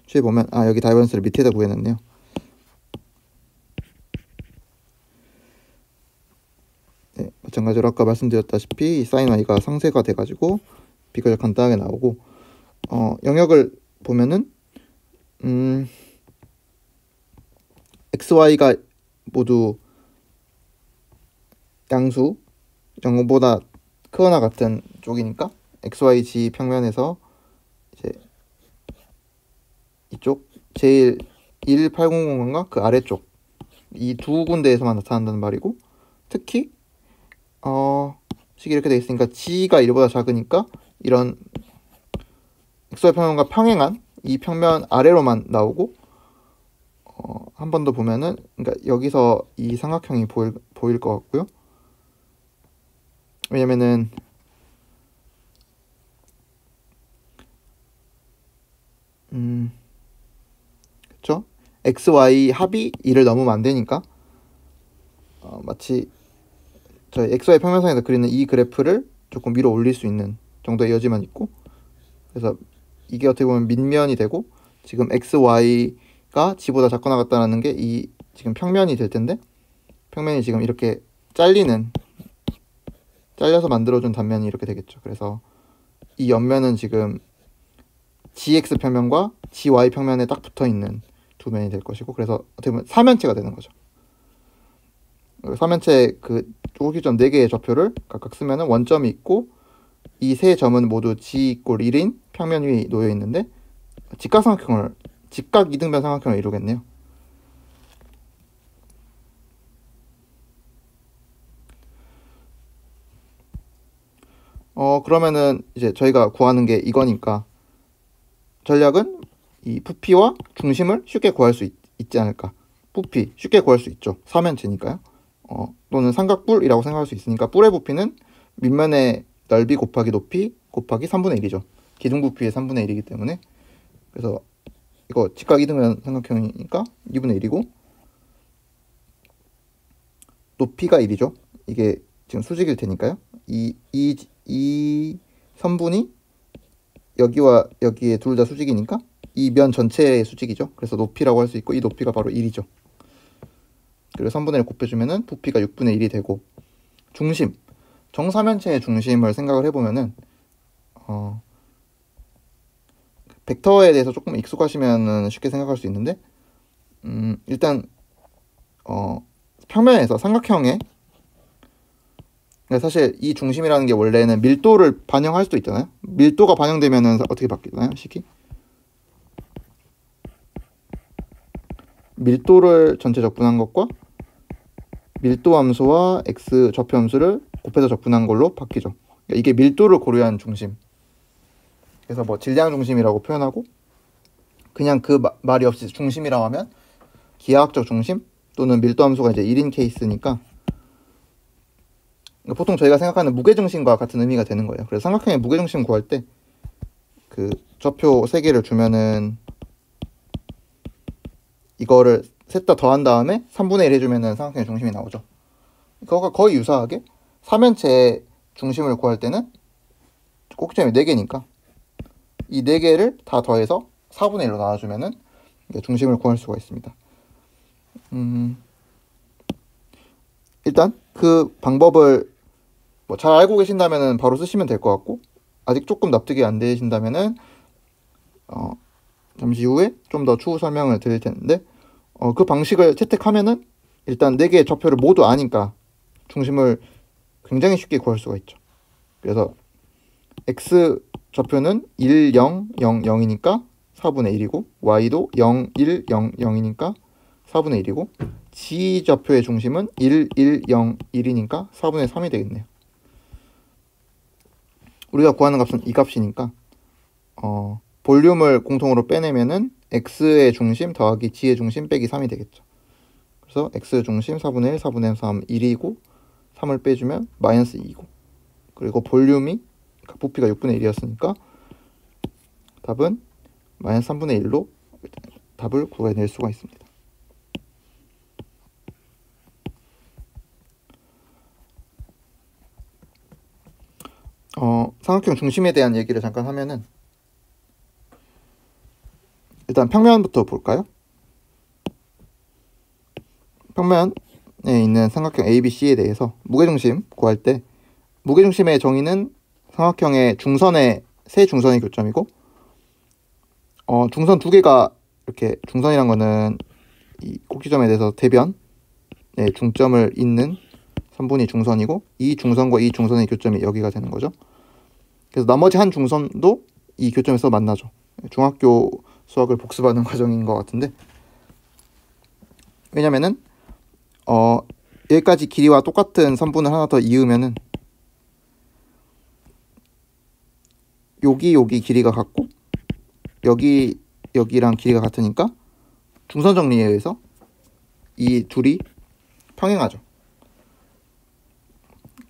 취해보면, 여기 다이버전스를 밑에다 구해놨네요. 네, 마찬가지로 아까 말씀드렸다시피 이 sin y가 상쇄가 돼가지고 비교적 간단하게 나오고, 영역을 보면은 x, y가 모두 양수 0보다 크거나 같은 쪽이니까 x, y, g 평면에서 이제 이쪽 제일 180공간과 그 아래쪽 이 두 군데에서만 나타난다는 말이고, 특히 식이 이렇게 되어 있으니까 g가 1보다 작으니까 이런 xy 평면과 평행한 이 평면 아래로만 나오고, 한 번 더 보면은 그러니까 여기서 이 삼각형이 보일 것 같고요. 왜냐면은 그쵸? x, y 합이 2를 넘으면 안 되니까 마치 저희 xy 평면상에서 그리는 이 그래프를 조금 위로 올릴 수 있는 정도의 여지만 있고, 그래서 이게 어떻게 보면 밑면이 되고, 지금 x, y가 g보다 작거나 같다라는 게 이 지금 평면이 될 텐데, 평면이 지금 이렇게 잘려서 만들어준 단면이 이렇게 되겠죠. 그래서 이 옆면은 지금 gx 평면과 gy 평면에 딱 붙어있는 두 면이 될 것이고, 그래서 어떻게 보면 삼면체가 되는 거죠. 삼면체 그 꼭지점 4개의 좌표를 각각 쓰면은 원점이 있고, 이 세 점은 모두 g = 1인 평면 위에 놓여 있는데 직각 이등변 삼각형을 이루겠네요. 그러면은 이제 저희가 구하는 게 이거니까 전략은 이 부피와 중심을 쉽게 구할 수 있지 않을까. 부피 쉽게 구할 수 있죠. 삼면체니까요. 또는 삼각뿔이라고 생각할 수 있으니까, 뿔의 부피는 밑면의 넓이 곱하기 높이 곱하기 3분의 1이죠. 기둥 부피의 3분의 1이기 때문에. 그래서 이거 직각 이등변 삼각형이니까 2분의 1이고, 높이가 1이죠. 이게 지금 수직일 테니까요. 이 선분이 여기와 여기에 둘 다 수직이니까 이 면 전체의 수직이죠. 그래서 높이라고 할 수 있고, 이 높이가 바로 1이죠. 그리고 3분의 1 곱해주면은 부피가 6분의 1이 되고, 중심, 정사면체의 중심을 생각을 해보면은 벡터에 대해서 조금 익숙하시면은 쉽게 생각할 수 있는데, 일단 평면에서 삼각형에, 사실 이 중심이라는 게 원래는 밀도를 반영할 수도 있잖아요. 밀도가 반영되면은 어떻게 바뀌나요, 식이? 밀도를 전체 적분한 것과 밀도 함수와 x 좌표 함수를 곱해서 적분한 걸로 바뀌죠. 그러니까 이게 밀도를 고려한 중심. 그래서 뭐 질량 중심이라고 표현하고, 그냥 그 말이 없이 중심이라고 하면 기하학적 중심 또는 밀도 함수가 이제 1인 케이스니까, 그러니까 보통 저희가 생각하는 무게중심과 같은 의미가 되는 거예요. 그래서 삼각형의 무게중심 구할 때 그 좌표 3개를 주면은 이거를 셋 다 더한 다음에 3분의 1 해주면은 삼각형의 중심이 나오죠. 그거가 거의 유사하게 3면체의 중심을 구할 때는 꼭지점이 4개니까 이 4개를 다 더해서 4분의 1로 나눠주면은 중심을 구할 수가 있습니다. 일단 그 방법을 뭐 잘 알고 계신다면은 바로 쓰시면 될 것 같고, 아직 조금 납득이 안 되신다면은 잠시 후에 좀 더 추후 설명을 드릴 텐데, 그 방식을 채택하면은 일단 4개의 좌표를 모두 아니까 중심을 굉장히 쉽게 구할 수가 있죠. 그래서 x 좌표는 1, 0, 0, 0이니까 4분의 1이고, y도 0, 1, 0, 0이니까 4분의 1이고, g 좌표의 중심은 1, 1, 0, 1이니까 4분의 3이 되겠네요. 우리가 구하는 값은 이 값이니까 볼륨을 공통으로 빼내면은 x의 중심 더하기 g의 중심 빼기 3이 되겠죠. 그래서 x 중심 4분의 1, 4분의 3, 1이고 3을 빼주면 마이너스 2이고, 그리고 볼륨이 부피가 6분의 1이었으니까 답은 마이너스 3분의 1로 답을 구해낼 수가 있습니다. 삼각형 중심에 대한 얘기를 잠깐 하면은, 일단 평면부터 볼까요? 평면에 있는 삼각형 ABC에 대해서 무게중심 구할 때 무게중심의 정의는 삼각형의 중선의 세 중선의 교점이고, 중선 2개가 이렇게, 중선이란 거는 이 꼭지점에 대해서 대변의 중점을 잇는 선분이 중선이고, 이 중선과 이 중선의 교점이 여기가 되는 거죠. 그래서 나머지 한 중선도 이 교점에서 만나죠. 중학교 수학을 복습하는 과정인 것 같은데, 왜냐면은 여기까지 길이와 똑같은 선분을 하나 더 이으면은 여기 길이가 같고 여기랑 길이가 같으니까 중선 정리에 의해서 이 둘이 평행하죠.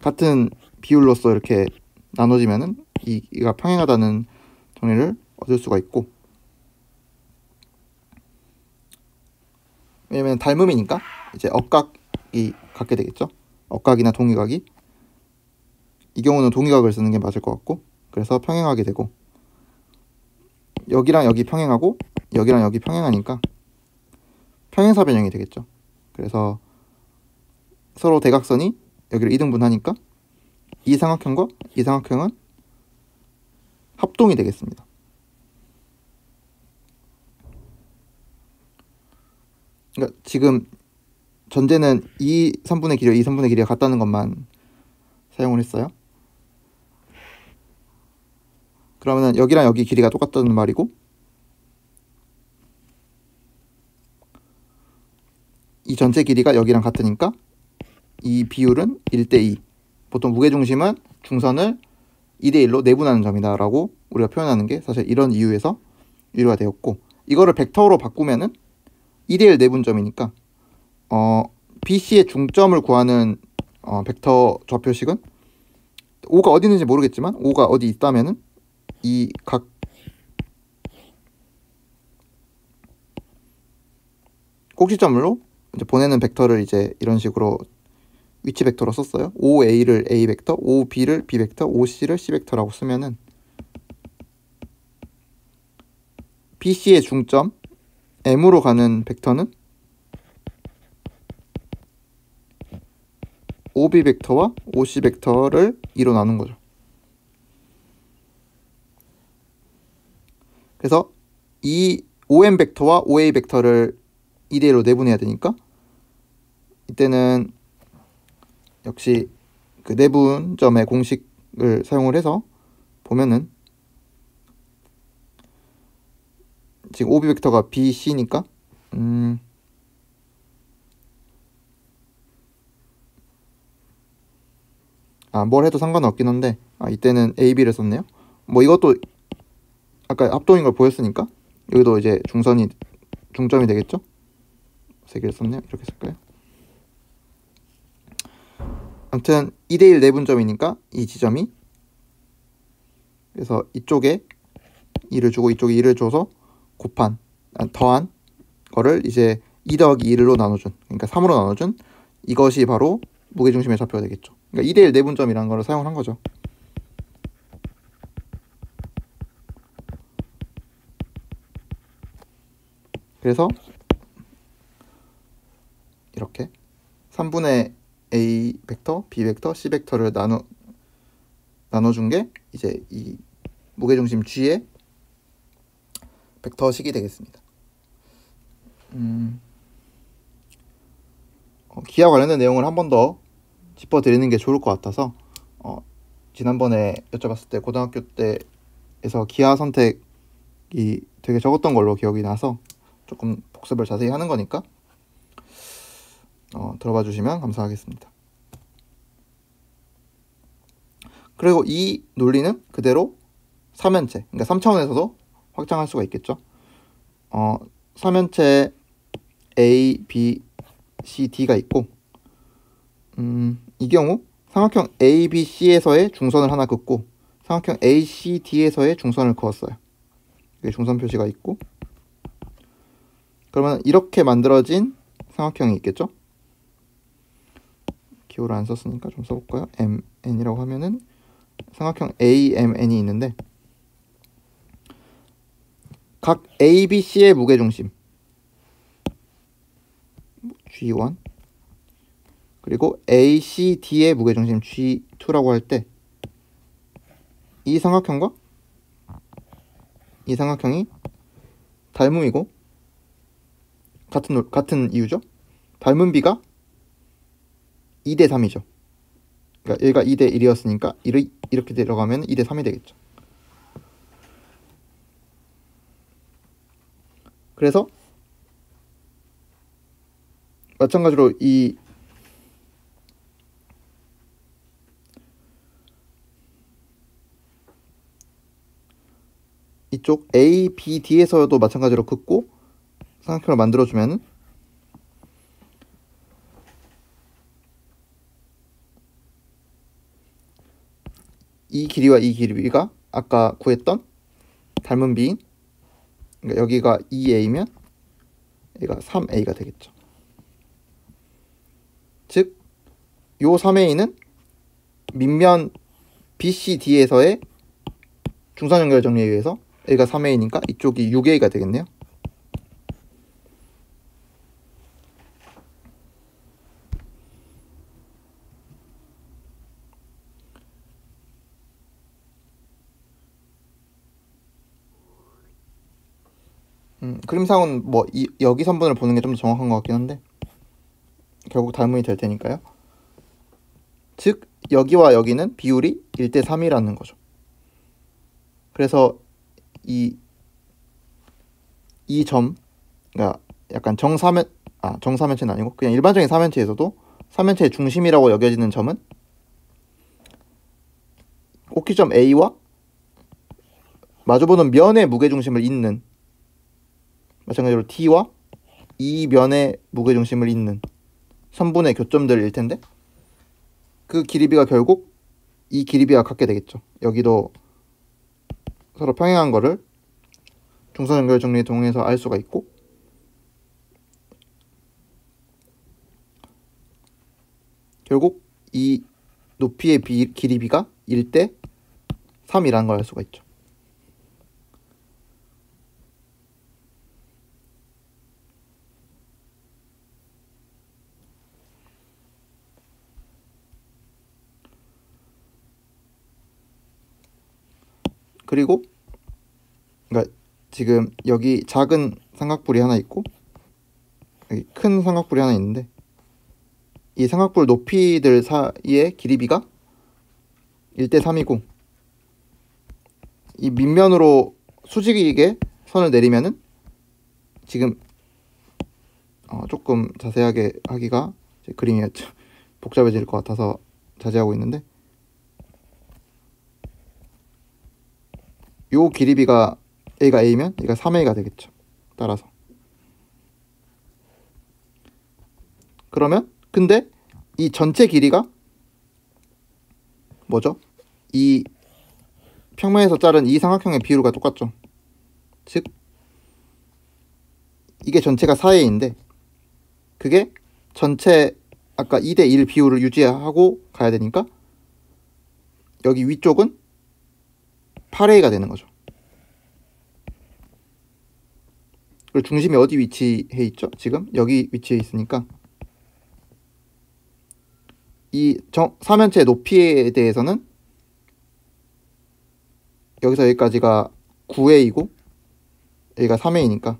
같은 비율로서 이렇게 나눠지면은 이가 평행하다는 정리를 얻을 수가 있고, 왜냐면 닮음이니까 이제 억각이 같게 되겠죠. 억각이나 동위각이, 이 경우는 동위각을 쓰는 게 맞을 것 같고, 그래서 평행하게 되고, 여기랑 여기 평행하고 여기랑 여기 평행하니까 평행사 변형이 되겠죠. 그래서 서로 대각선이 여기를 이등분하니까 이 삼각형과 이 삼각형은 합동이 되겠습니다. 그러니까 지금 전제는 이 3분의 길이와 이 3분의 길이가 같다는 것만 사용을 했어요. 그러면 여기랑 여기 길이가 똑같다는 말이고, 이 전체 길이가 여기랑 같으니까 이 비율은 1대2. 보통 무게중심은 중선을 2대1로 내분하는 점이다 라고 우리가 표현하는 게 사실 이런 이유에서 유래가 되었고, 이거를 벡터로 바꾸면은 2대1 내분점이니까 BC의 중점을 구하는 벡터 좌표식은, O가 어디 있는지 모르겠지만 O가 어디 있다면은 이 각 꼭지점으로 이제 보내는 벡터를 이제 이런 식으로 위치 벡터로 썼어요. OA를 A 벡터, OB를 B 벡터, OC를 C 벡터라고 쓰면은 BC의 중점 M으로 가는 벡터는 OB 벡터와 OC 벡터를 2로 나눈 거죠. 그래서 이 OM 벡터와 OA 벡터를 2대1로 내분해야 되니까 이때는 역시 그 내분점의 공식을 사용을 해서 보면은, 지금 OB 벡터가 BC니까 뭘 해도 상관없긴 한데 이때는 AB를 썼네요. 뭐 이것도 아까 합동인 걸 보였으니까 여기도 이제 중점이 되겠죠. 3개를 썼네요. 이렇게 쓸까요? 아무튼 2대1 내분점이니까 이 지점이, 그래서 이쪽에 2를 주고 이쪽에 2를 줘서 더한 거를 이제 2 더하기 1로 나눠준, 그러니까 3으로 나눠준 이것이 바로 무게중심의 좌표가 되겠죠. 그러니까 2대1 내분점이라는 거를 사용을 한 거죠. 그래서 이렇게 3분의 A 벡터, B 벡터, C 벡터를 나눠준 게 이제 이 무게중심 G의 벡터식이 되겠습니다. 기하 관련된 내용을 한 번 더 짚어드리는 게 좋을 것 같아서 지난번에 여쭤봤을 때 고등학교 때에서 기하 선택이 되게 적었던 걸로 기억이 나서 조금 복습을 자세히 하는 거니까 들어봐 주시면 감사하겠습니다. 그리고 이 논리는 그대로 3면체, 그러니까 3차원에서도 확장할 수가 있겠죠. 3면체 A, B, C, D가 있고 이 경우 삼각형 A, B, C에서의 중선을 하나 긋고 삼각형 A, C, D에서의 중선을 그었어요. 여기 중선 표시가 있고, 그러면 이렇게 만들어진 삼각형이 있겠죠. 기호를 안 썼으니까 좀 써볼까요? MN이라고 하면은 삼각형 AMN이 있는데 각 A, B, C의 무게중심 G1 그리고 A, C, D의 무게중심 G2라고 할 때 이 삼각형과 이 삼각형이 닮음이고 같은 이유죠. 닮은 비가 2대 3이죠. 그러니까 얘가 2대 1이었으니까 이렇게 들어가면 2대 3이 되겠죠. 그래서 마찬가지로 이쪽 A, B, D에서도 마찬가지로 긋고 삼각형을 만들어주면 이 길이와 이 길이가 아까 구했던 닮은 비인, 그러니까 여기가 2A면 얘가 3A가 되겠죠. 즉, 요 3A는 밑면 BCD에서의 중선 연결 정리에 의해서 A가 3A니까 이쪽이 6A가 되겠네요. 그림상은 뭐 여기 선분을 보는 게 좀 더 정확한 것 같긴 한데 결국 닮음이 될 테니까요. 즉 여기와 여기는 비율이 1대 3이라는 거죠. 그래서 이 점, 그러니까 약간 정사면체는 아니고 그냥 일반적인 사면체에서도 사면체의 중심이라고 여겨지는 점은 꼭지점 A와 마주보는 면의 무게중심을 잇는, 마찬가지로 D와 이 면의 무게중심을 잇는 선분의 교점들일 텐데 그 길이비가 결국 이 길이비와 같게 되겠죠. 여기도 서로 평행한 거를 중선 연결 정리에 통해서 알 수가 있고, 결국 이 높이의 길이비가 1대 3이라는 걸 알 수가 있죠. 그리고 그러니까 지금 여기 작은 삼각뿔이 하나 있고 여기 큰 삼각뿔이 하나 있는데 이 삼각뿔 높이들 사이의 길이비가 1대 3이고 이 밑면으로 수직이게 선을 내리면은 지금 조금 자세하게 하기가 그림이 복잡해질 것 같아서 자제하고 있는데 요 길이비가 A가 A면 얘가 3A가 되겠죠. 따라서 그러면 근데 이 전체 길이가 뭐죠? 이 평면에서 자른 이 삼각형의 비율과 똑같죠. 즉 이게 전체가 4A인데 그게 전체 아까 2대1 비율을 유지하고 가야 되니까 여기 위쪽은 8A가 되는 거죠. 그리고 중심이 어디 위치해 있죠? 지금 여기 위치해 있으니까 이 3면체의 높이에 대해서는 여기서 여기까지가 9A이고 여기가 3A니까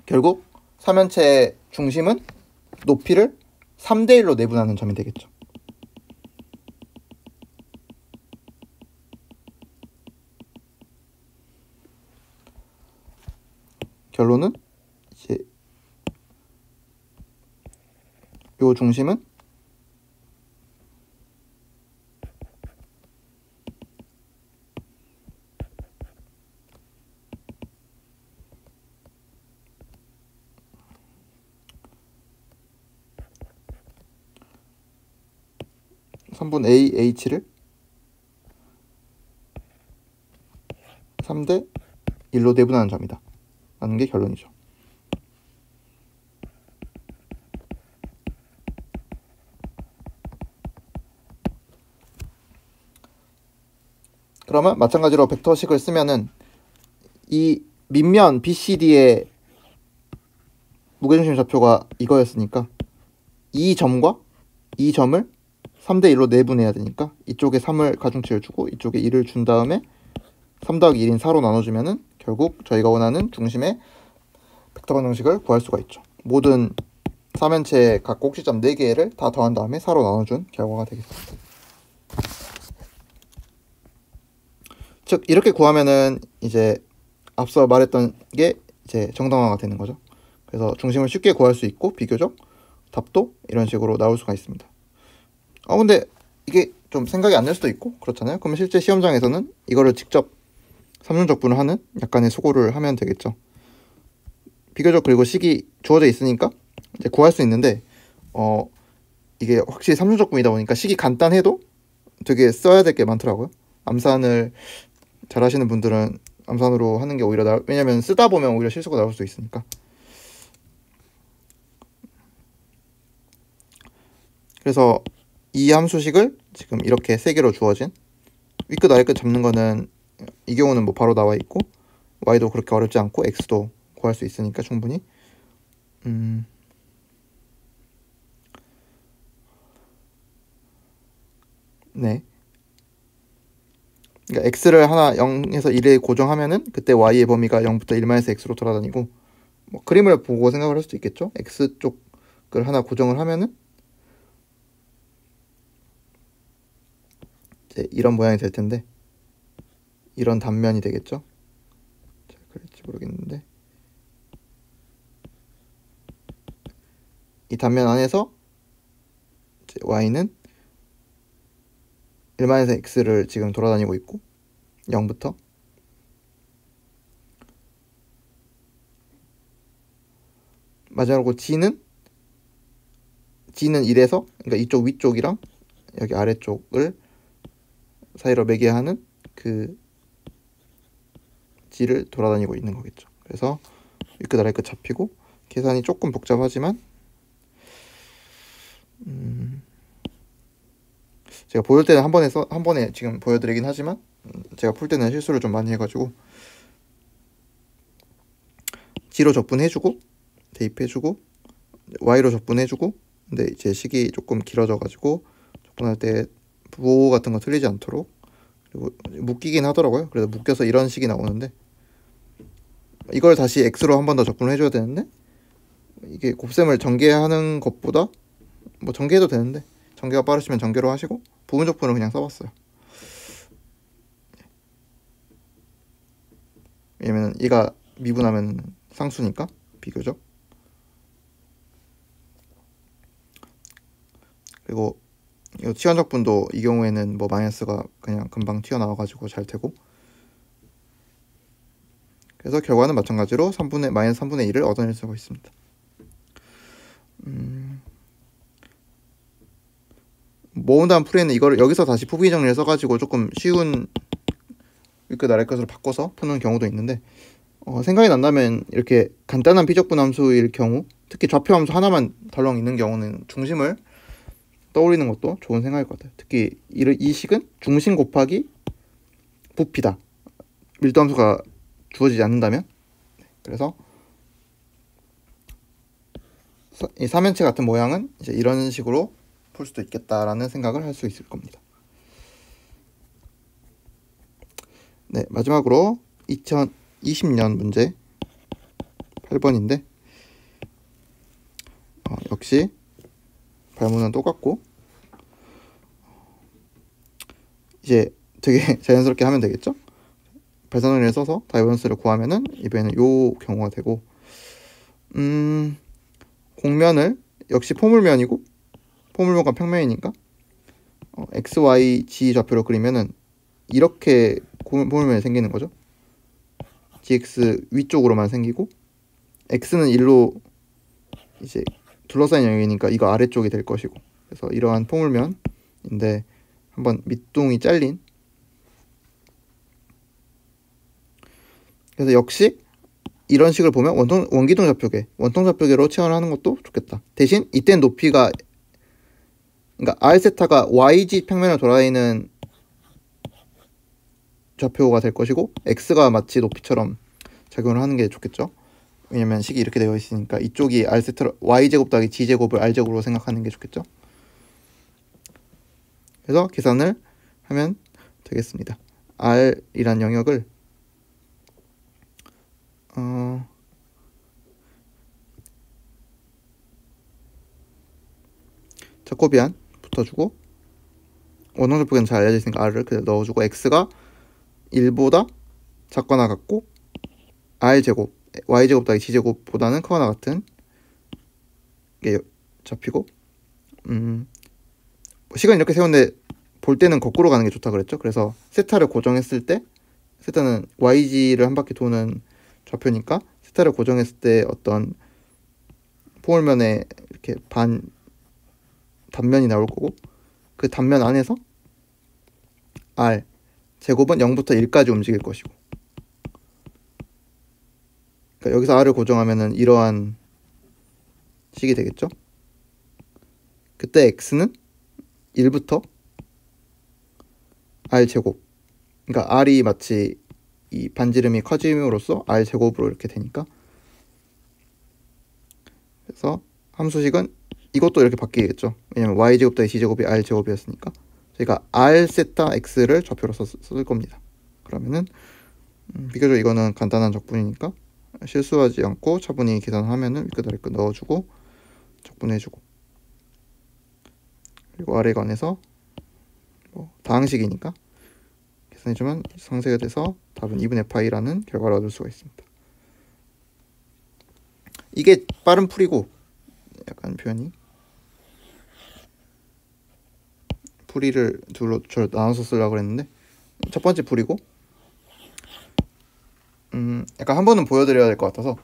결국 3면체의 중심은 높이를 3대1로 내분하는 점이 되겠죠. 결론은 이제 요 중심은 (3분 AH를) 3대1로 내분하는 점이다 라는 게 결론이죠. 그러면 마찬가지로 벡터식을 쓰면은 이 밑면 BCD의 무게중심 좌표가 이거였으니까 이 점과 이 점을 3대1로 내분해야 되니까 이쪽에 3을 가중치를 주고 이쪽에 1을 준 다음에 3 더하기 1인 4로 나눠주면은 결국 저희가 원하는 중심의 벡터 방정식을 구할 수가 있죠. 모든 3면체의 각 꼭지점 4개를 다 더한 다음에 4로 나눠준 결과가 되겠습니다. 즉 이렇게 구하면은 이제 앞서 말했던 게 이제 정당화가 되는 거죠. 그래서 중심을 쉽게 구할 수 있고 비교적 답도 이런 식으로 나올 수가 있습니다. 근데 이게 좀 생각이 안 날 수도 있고 그렇잖아요. 그러면 실제 시험장에서는 이거를 직접 삼중적분을 하는 약간의 수고를 하면 되겠죠. 비교적 그리고 식이 주어져 있으니까 이제 구할 수 있는데 이게 확실히 삼중적분이다 보니까 식이 간단해도 되게 써야 될 게 많더라고요. 암산을 잘 하시는 분들은 암산으로 하는 게 오히려 왜냐면 쓰다 보면 오히려 실수가 나올 수도 있으니까. 그래서 이 함수식을 지금 이렇게 3개로 주어진 윗끝 아래끝 잡는 거는 이 경우는 뭐 바로 나와 있고 y도 그렇게 어렵지 않고 x도 구할 수 있으니까 충분히 네. 그러니까 x를 하나 0에서 1에 고정하면은 그때 y의 범위가 0부터 1-x로 돌아다니고 뭐 그림을 보고 생각을 할 수도 있겠죠. x 쪽을 하나 고정을 하면은 이제 이런 모양이 될 텐데 이런 단면이 되겠죠. 잘 그릴지 모르겠는데 이 단면 안에서 이제 y는 1-x를 지금 돌아다니고 있고 0부터 마지막으로 g는 1에서 그러니까 이쪽 위쪽이랑 여기 아래쪽을 사이로 매개하는 그 g를 돌아다니고 있는 거겠죠. 그래서 윗끝 아래끝 잡히고 계산이 조금 복잡하지만 제가 보일 때는 한 번에 지금 보여드리긴 하지만 제가 풀 때는 실수를 좀 많이 해가지고 g로 적분해주고 대입해주고 y로 적분해주고 근데 이제 식이 조금 길어져가지고 적분할 때 부호 같은 거 틀리지 않도록 그리고 묶이긴 하더라고요. 그래서 묶여서 이런 식이 나오는데 이걸 다시 x로 한 번 더 적분을 해줘야 되는데 이게 곱셈을 전개하는 것보다 뭐 전개해도 되는데 전개가 빠르시면 전개로 하시고 부분 적분을 그냥 써봤어요. 왜냐면 얘가 미분하면 상수니까 비교적. 그리고 이 치환적분도 이 경우에는 뭐 마이너스가 그냥 금방 튀어나와가지고 잘 되고 그래서 결과는 마찬가지로 마이너스 3분의 1을 얻어낼 수가 있습니다. 모은 다음 풀이는 이거를 여기서 다시 포비 정리를 써가지고 조금 쉬운 윗끝 아래끝으로 바꿔서 푸는 경우도 있는데 생각이 난다면 이렇게 간단한 비적분 함수일 경우, 특히 좌표 함수 하나만 덜렁 있는 경우는 중심을 떠올리는 것도 좋은 생각일 것 같아요. 특히 이 식은 중심 곱하기 부피다. 밀도 함수가 주어지지 않는다면. 그래서 이 삼면체 같은 모양은 이제 이런 식으로 풀 수도 있겠다라는 생각을 할 수 있을 겁니다. 네, 마지막으로 2020년 문제 8번인데 역시 발문은 똑같고 이제 되게 자연스럽게 하면 되겠죠. 발산원리를 써서 다이버전스를 구하면은 이번에는 요 경우가 되고 공면을 역시 포물면이고 포물면과 평면이니까 x, y, g 좌표로 그리면은 이렇게 포물면이 생기는 거죠. gx 위쪽으로만 생기고 x는 1로 이제 둘러싸인 영역이니까 이거 아래쪽이 될 것이고, 그래서 이러한 포물면인데 한번 밑둥이 잘린, 그래서 역시 이런 식을 보면 원기둥 좌표계, 원통 좌표계로 체험을 하는 것도 좋겠다. 대신 이때는 높이가, 그러니까 r세타가 yg 평면을 돌아다니는 좌표가 될 것이고 x가 마치 높이처럼 작용을 하는 게 좋겠죠. 왜냐면 식이 이렇게 되어 있으니까 이쪽이 r세타 y제곱 더하기 g제곱을 r제곱으로 생각하는 게 좋겠죠. 그래서 계산을 하면 되겠습니다. r이란 영역을 자코비안 붙어주고 원형절표계는 잘 알려져 있으니까 r을 그냥 넣어주고 x가 1보다 작거나 같고 r제곱 y제곱 더하기 g제곱보다는 크거나 같은 게 잡히고 시간 이렇게 세웠는데 볼 때는 거꾸로 가는 게 좋다 그랬죠. 그래서 세타를 고정했을 때, 세타는 yg를 한 바퀴 도는 좌표니까 세타를 고정했을 때 어떤 포물면에 이렇게 단면이 나올 거고, 그 단면 안에서 r 제곱은 0부터 1까지 움직일 것이고, 그러니까 여기서 r을 고정하면은 이러한 식이 되겠죠. 그때 x는 1부터 r 제곱, 그러니까 r이 마치 이 반지름이 커짐으로써 r 제곱으로 이렇게 되니까, 그래서 함수식은 이것도 이렇게 바뀌겠죠. 왜냐면 y제곱 더하기 g제곱이 r제곱이었으니까 저희가 r 세타 x를 좌표로 쓸 겁니다. 그러면은 비교적 이거는 간단한 적분이니까 실수하지 않고 차분히 계산하면은 윗끝 아래끝 넣어주고 적분해주고, 그리고 아래 관해서 다항식이니까 계산해주면 상쇄가 돼서 답은 2분의 파이라는 결과를 얻을 수가 있습니다. 이게 빠른 풀이고, 약간 표현이 풀이를 둘로 나눠서 쓰려고 그랬는데 첫 번째 풀이고, 약간 한 번은 보여드려야 될 것 같아서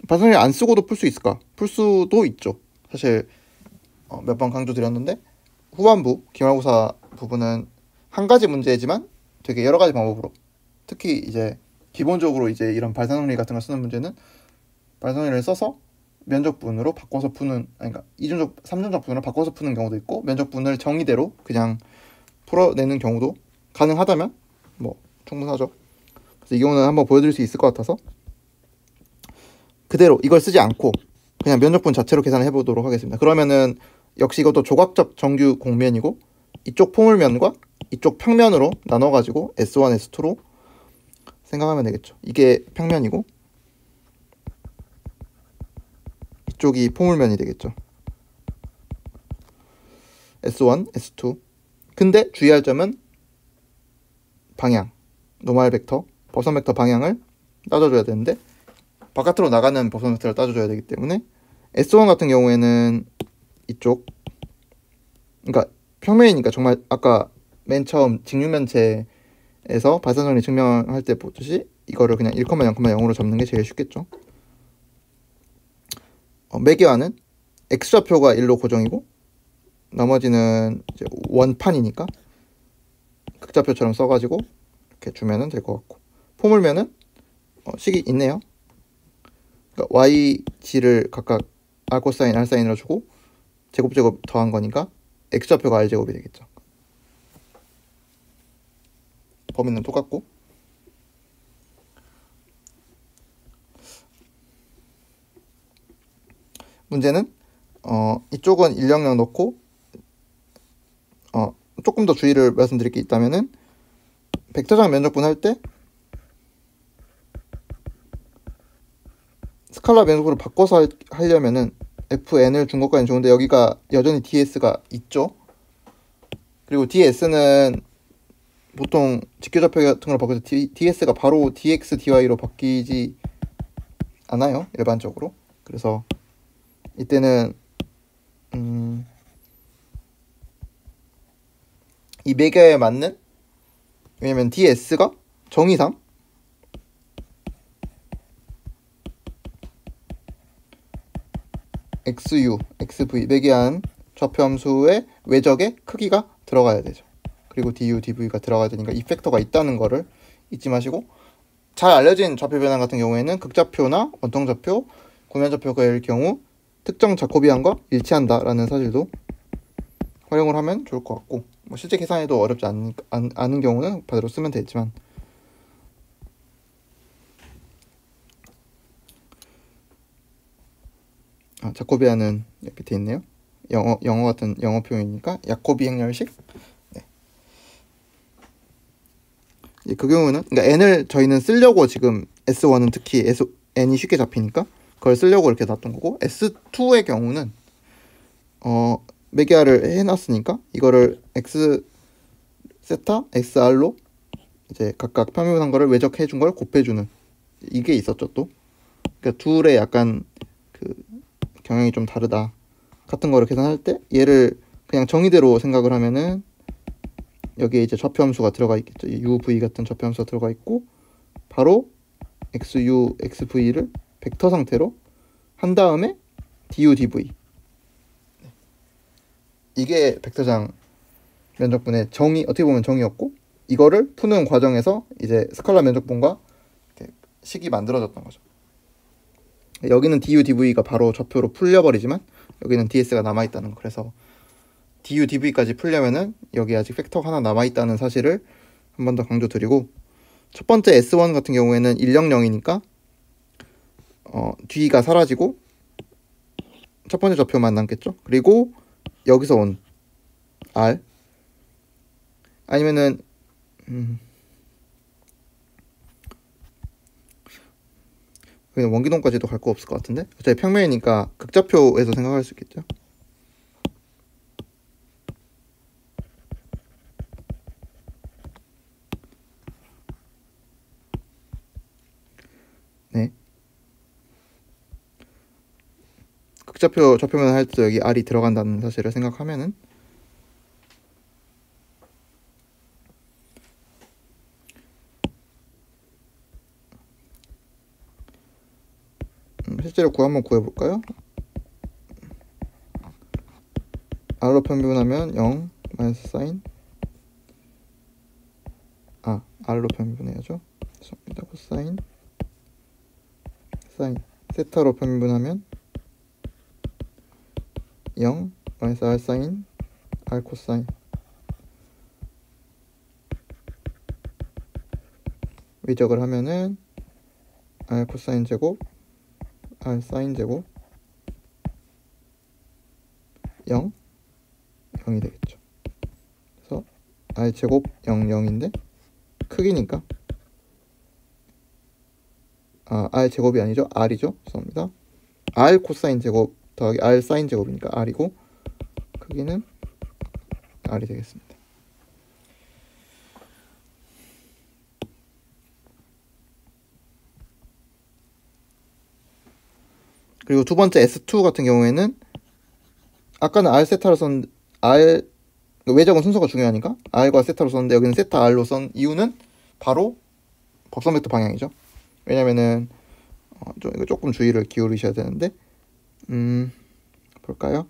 발산을 안 쓰고도 풀 수 있을까? 풀 수도 있죠. 사실 몇 번 강조드렸는데 후반부 기말고사 부분은 한 가지 문제지만 되게 여러 가지 방법으로, 특히 이제 기본적으로 이제 이런 발산정리 같은 걸 쓰는 문제는 발산정리를 써서 면적분으로 바꿔서 푸는, 그러니까 2중적, 3중적 분으로 바꿔서 푸는 경우도 있고, 면적분을 정의대로 그냥 풀어내는 경우도 가능하다면 뭐 충분하죠. 그래서 이 경우는 한번 보여드릴 수 있을 것 같아서 그대로 이걸 쓰지 않고 그냥 면적분 자체로 계산을 해보도록 하겠습니다. 그러면은 역시 이것도 조각적 정규 공면이고 이쪽 포물면과 이쪽 평면으로 나눠가지고 S1, S2로 생각하면 되겠죠. 이게 평면이고 이쪽이 포물면이 되겠죠. S1, S2. 근데 주의할 점은 방향, 노멀 벡터, 버선 벡터 방향을 따져줘야 되는데 바깥으로 나가는 버선 벡터를 따져줘야 되기 때문에 S1 같은 경우에는 이쪽, 그러니까 평면이니까 정말 아까 맨 처음 직육면체에서 발산정리 증명할 때 보듯이 이거를 그냥 1,0,0으로 잡는 게 제일 쉽겠죠. 매개화는 x좌표가 1로 고정이고 나머지는 이제 원판이니까 극좌표처럼 써가지고 이렇게 주면은 될 것 같고, 포물면은 식이 있네요. 그러니까 yg를 각각 r 코사인 r 사인으로 주고 제곱 더한 거니까 x좌표가 r제곱이 되겠죠. 범위는 똑같고. 문제는 이쪽은 100 넣고 조금 더 주의를 말씀드릴 게 있다면은 벡터장 면적분 할 때 스칼라 면적으로 바꿔서 하려면은 fn을 준 것까지는 좋은데 여기가 여전히 ds가 있죠. 그리고 ds는 보통 직교좌표 같은 걸 바꿀 때 ds가 바로 dx dy로 바뀌지 않아요, 일반적으로. 그래서 이때는 이 매개에 맞는, 왜냐면 ds가 정의상 xu, xv 매개한 좌표 함수의 외적의 크기가 들어가야 되죠. 그리고 du, dv가 들어가야 되니까 이 팩터가 있다는 거를 잊지 마시고, 잘 알려진 좌표 변환 같은 경우에는 극좌표나 원통좌표, 구면좌표일 경우 특정 자코비안과 일치한다라는 사실도 활용을 하면 좋을 것 같고, 뭐 실제 계산에도 어렵지 않은 경우는 바로 쓰면 되지만, 자코비안은 이렇게 돼 있네요. 영어 같은 영어 표현이니까 야코비 행렬식. 네. 그 경우는 그러니까 n을 저희는 쓰려고 지금 S1은 특히 n이 쉽게 잡히니까 그걸 쓰려고 이렇게 놨던 거고, S2의 경우는 매개화를 해놨으니까 이거를 x 세타 xr로 이제 각각 평면한 거를 외적해 준 걸 곱해주는 이게 있었죠 또. 그러니까 둘의 약간 그 경향이 좀 다르다 같은 거를 계산할 때 얘를 그냥 정의대로 생각을 하면은 여기에 이제 좌표 함수가 들어가 있겠죠. uv 같은 좌표 함수가 들어가 있고, 바로 xu, xv를 벡터 상태로 한 다음에 du, dv, 이게 벡터장 면적분의 정의, 어떻게 보면 정의였고, 이거를 푸는 과정에서 이제 스칼라 면적분과 식이 만들어졌던 거죠. 여기는 du, dv가 바로 좌표로 풀려버리지만 여기는 ds가 남아있다는 거. 그래서 du, dv까지 풀려면은 여기 아직 팩터가 하나 남아있다는 사실을 한 번 더 강조드리고, 첫 번째 S1 같은 경우에는 100이니까 d가 사라지고 첫 번째 좌표만 남겠죠. 그리고 여기서 온 r, 아니면은 그냥 원기동까지도 갈 거 없을 것 같은데, 어차피 평면이니까 극좌표에서 생각할 수 있겠죠. 네. 극좌표 좌표면 할 때 여기 r이 들어간다는 사실을 생각하면은 실제로 한번 구해볼까요? r로 평균하면 0 마이너스 사인, r로 평균해야죠. 죄송합니다. 코사인, 사인, 세타로 평균하면 0 마이너스 r 사인, r 코사인, 위적을 하면은 r 코사인 제곱, r 사인 제곱 0, 0이 되겠죠. 그래서 r 제곱 0, 0인데 크기니까 r 제곱이 아니죠. r이죠. 죄송합니다. r 코사인 제곱 더하기 r 사인 제곱이니까 r이고, 크기는 r이 되겠습니다. 그리고 두 번째 S2 같은 경우에는 아까는 r 세타로 썼는데 r 외적은 순서가 중요하니까 r과 세타로 썼는데 여기는 세타 r로 쓴 이유는 바로 법선 벡터 방향이죠. 왜냐면은 이거 조금 주의를 기울이셔야 되는데, 볼까요?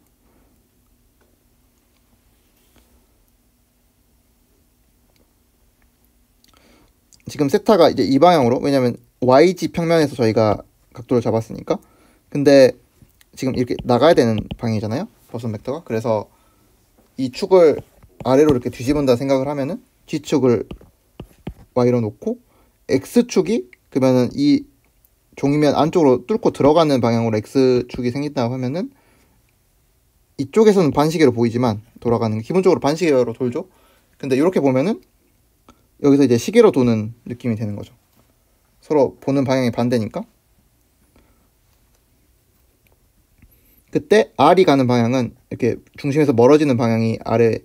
지금 세타가 이제 이 방향으로, 왜냐면 yg 평면에서 저희가 각도를 잡았으니까. 근데 지금 이렇게 나가야 되는 방향이잖아요, 버선 벡터가. 그래서 이 축을 아래로 이렇게 뒤집은다 생각을 하면은 G축을 Y로 놓고 X축이 그러면은 이 종이면 안쪽으로 뚫고 들어가는 방향으로 X축이 생긴다고 하면은 이쪽에서는 반시계로 보이지만 돌아가는 게 기본적으로 반시계로 돌죠. 근데 이렇게 보면은 여기서 이제 시계로 도는 느낌이 되는 거죠. 서로 보는 방향이 반대니까. 그때 R이 가는 방향은 이렇게 중심에서 멀어지는 방향이 아래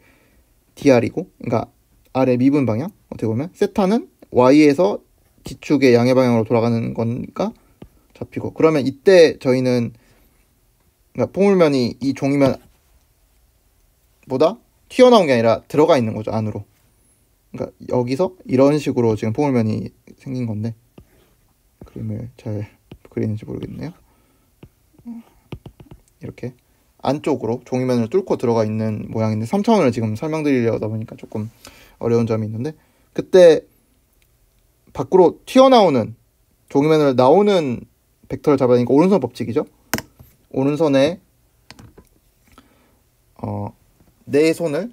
DR이고, 그러니까 아래 미분 방향. 어떻게 보면 세타는 Y에서 D축의 양의 방향으로 돌아가는 거니까 잡히고. 그러면 이때 저희는 그러니까 포물면이 이 종이면 보다 튀어나온 게 아니라 들어가 있는 거죠, 안으로. 그러니까 여기서 이런 식으로 지금 포물면이 생긴 건데 그림을 잘 그리는지 모르겠네요. 이렇게 안쪽으로 종이면을 뚫고 들어가 있는 모양인데 3차원을 지금 설명드리려다 보니까 조금 어려운 점이 있는데, 그때 밖으로 튀어나오는 종이면을 나오는 벡터를 잡아야 되니까 오른손 법칙이죠. 오른손에 네 손을,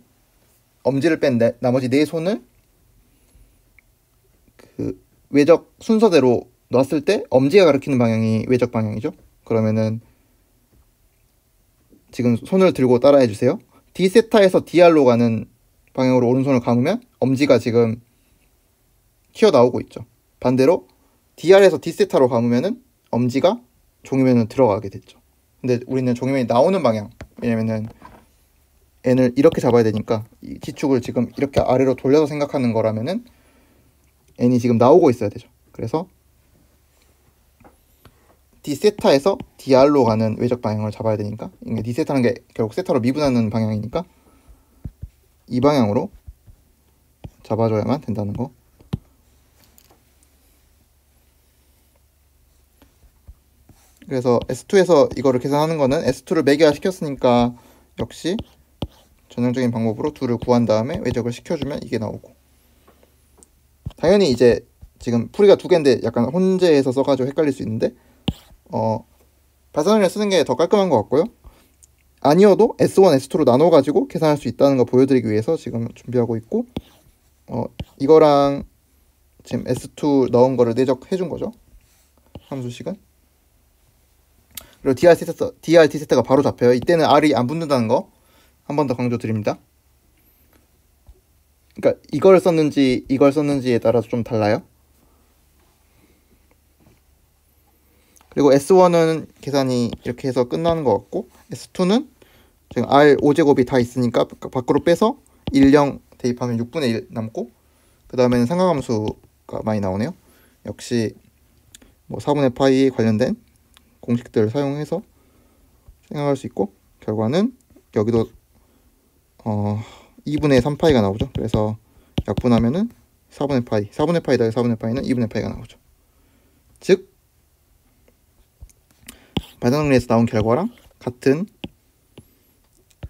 엄지를 뺀 나머지 네 손을 그 외적 순서대로 놨을 때 엄지가 가리키는 방향이 외적 방향이죠. 그러면은 지금 손을 들고 따라해 주세요. D세타에서 DR로 가는 방향으로 오른손을 감으면 엄지가 지금 튀어나오고 있죠. 반대로 DR에서 D세타로 감으면은 엄지가 종이면으로 들어가게 됐죠. 근데 우리는 종이면이 나오는 방향, 왜냐면은 N을 이렇게 잡아야 되니까 이 G축을 지금 이렇게 아래로 돌려서 생각하는 거라면은 N이 지금 나오고 있어야 되죠. 그래서 D세타에서 DR로 가는 외적 방향을 잡아야 되니까, 이게 D세타는 게 결국 세타로 미분하는 방향이니까 이 방향으로 잡아줘야만 된다는 거. 그래서 S2에서 이거를 계산하는 거는 S2를 매개화 시켰으니까 역시 전형적인 방법으로 2를 구한 다음에 외적을 시켜주면 이게 나오고, 당연히 이제 지금 풀이가 2개인데 약간 혼재해서 써가지고 헷갈릴 수 있는데 발산원리를 쓰는 게 더 깔끔한 것 같고요. 아니어도 S1, S2로 나눠가지고 계산할 수 있다는 거 보여드리기 위해서 지금 준비하고 있고, 이거랑 지금 S2 넣은 거를 내적해준 거죠, 함수식은. 그리고 DR T세타가 바로 잡혀요. 이때는 R이 안 붙는다는 거 한 번 더 강조드립니다. 그러니까 이걸 썼는지 이걸 썼는지에 따라서 좀 달라요. 그리고 S1은 계산이 이렇게 해서 끝나는 것 같고, S2는 지금 R 5제곱이 다 있으니까 밖으로 빼서 1, 0 대입하면 6분의 1 남고, 그 다음에는 삼각함수가 많이 나오네요. 역시 뭐 4분의 파이에 관련된 공식들을 사용해서 생각할 수 있고, 결과는 여기도 2분의 3파이가 나오죠. 그래서 약분하면은 4분의 파이, 4분의 파이 더해 4분의 파이는 2분의 파이가 나오죠. 즉 발산정리에서 나온 결과랑 같은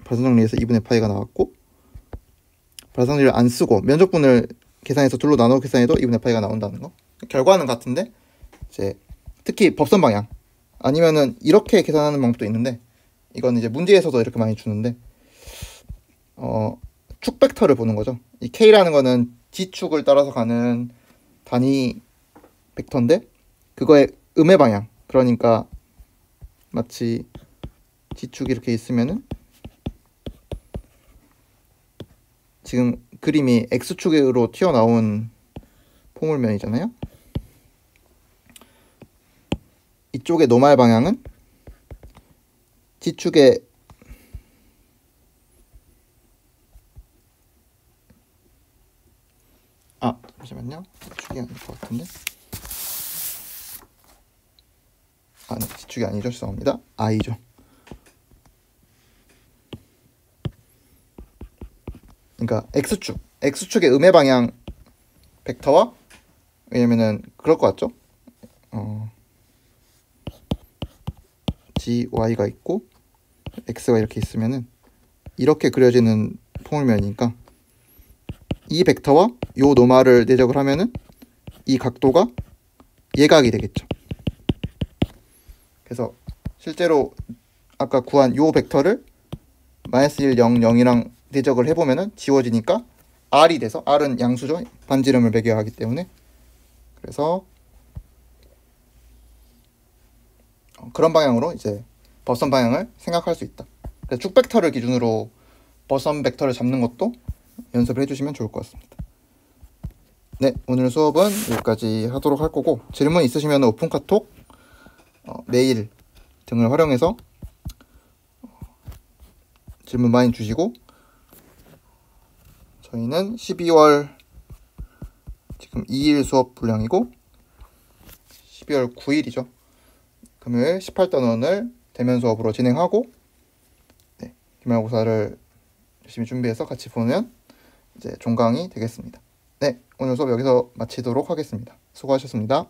발산정리에서 2분의 파이가 나왔고, 발산정리를 안 쓰고 면적분을 계산해서 둘로 나눠 계산해도 2분의 파이가 나온다는 거. 결과는 같은데 이제 특히 법선 방향 아니면은 이렇게 계산하는 방법도 있는데, 이건 이제 문제에서도 이렇게 많이 주는데 축 벡터를 보는 거죠. 이 K라는 거는 G축을 따라서 가는 단위 벡터인데 그거의 음의 방향, 그러니까 마치 G축이 이렇게 있으면은 지금 그림이 X축으로 튀어나온 포물면이잖아요. 이쪽의 노말 방향은 G축의 잠시만요. G축이 아닐 것 같은데. 네, G축이 아니죠. 죄송합니다. I죠. 그러니까 X축의 음의 방향 벡터와, 왜냐면은 그럴 것 같죠? G, Y가 있고 X가 이렇게 있으면은 이렇게 그려지는 포물면이니까 이 벡터와 요 노말을 내적을 하면은 이 각도가 예각이 되겠죠. 그래서 실제로 아까 구한 요 벡터를 -1, 0, 0이랑 대적을 해보면은 지워지니까 R이 돼서, R은 양수죠. 반지름을 매겨야 하기 때문에. 그래서 그런 방향으로 이제 버선 방향을 생각할 수 있다. 그래서 쭉 벡터를 기준으로 버선 벡터를 잡는 것도 연습을 해주시면 좋을 것 같습니다. 네, 오늘 수업은 여기까지 하도록 할 거고, 질문 있으시면 오픈카톡, 메일 등을 활용해서 질문 많이 주시고, 저희는 12월 지금 2일 수업 분량이고 12월 9일이죠. 금요일 18단원을 대면 수업으로 진행하고, 네, 기말고사를 열심히 준비해서 같이 보면 이제 종강이 되겠습니다. 네, 오늘 수업 여기서 마치도록 하겠습니다. 수고하셨습니다.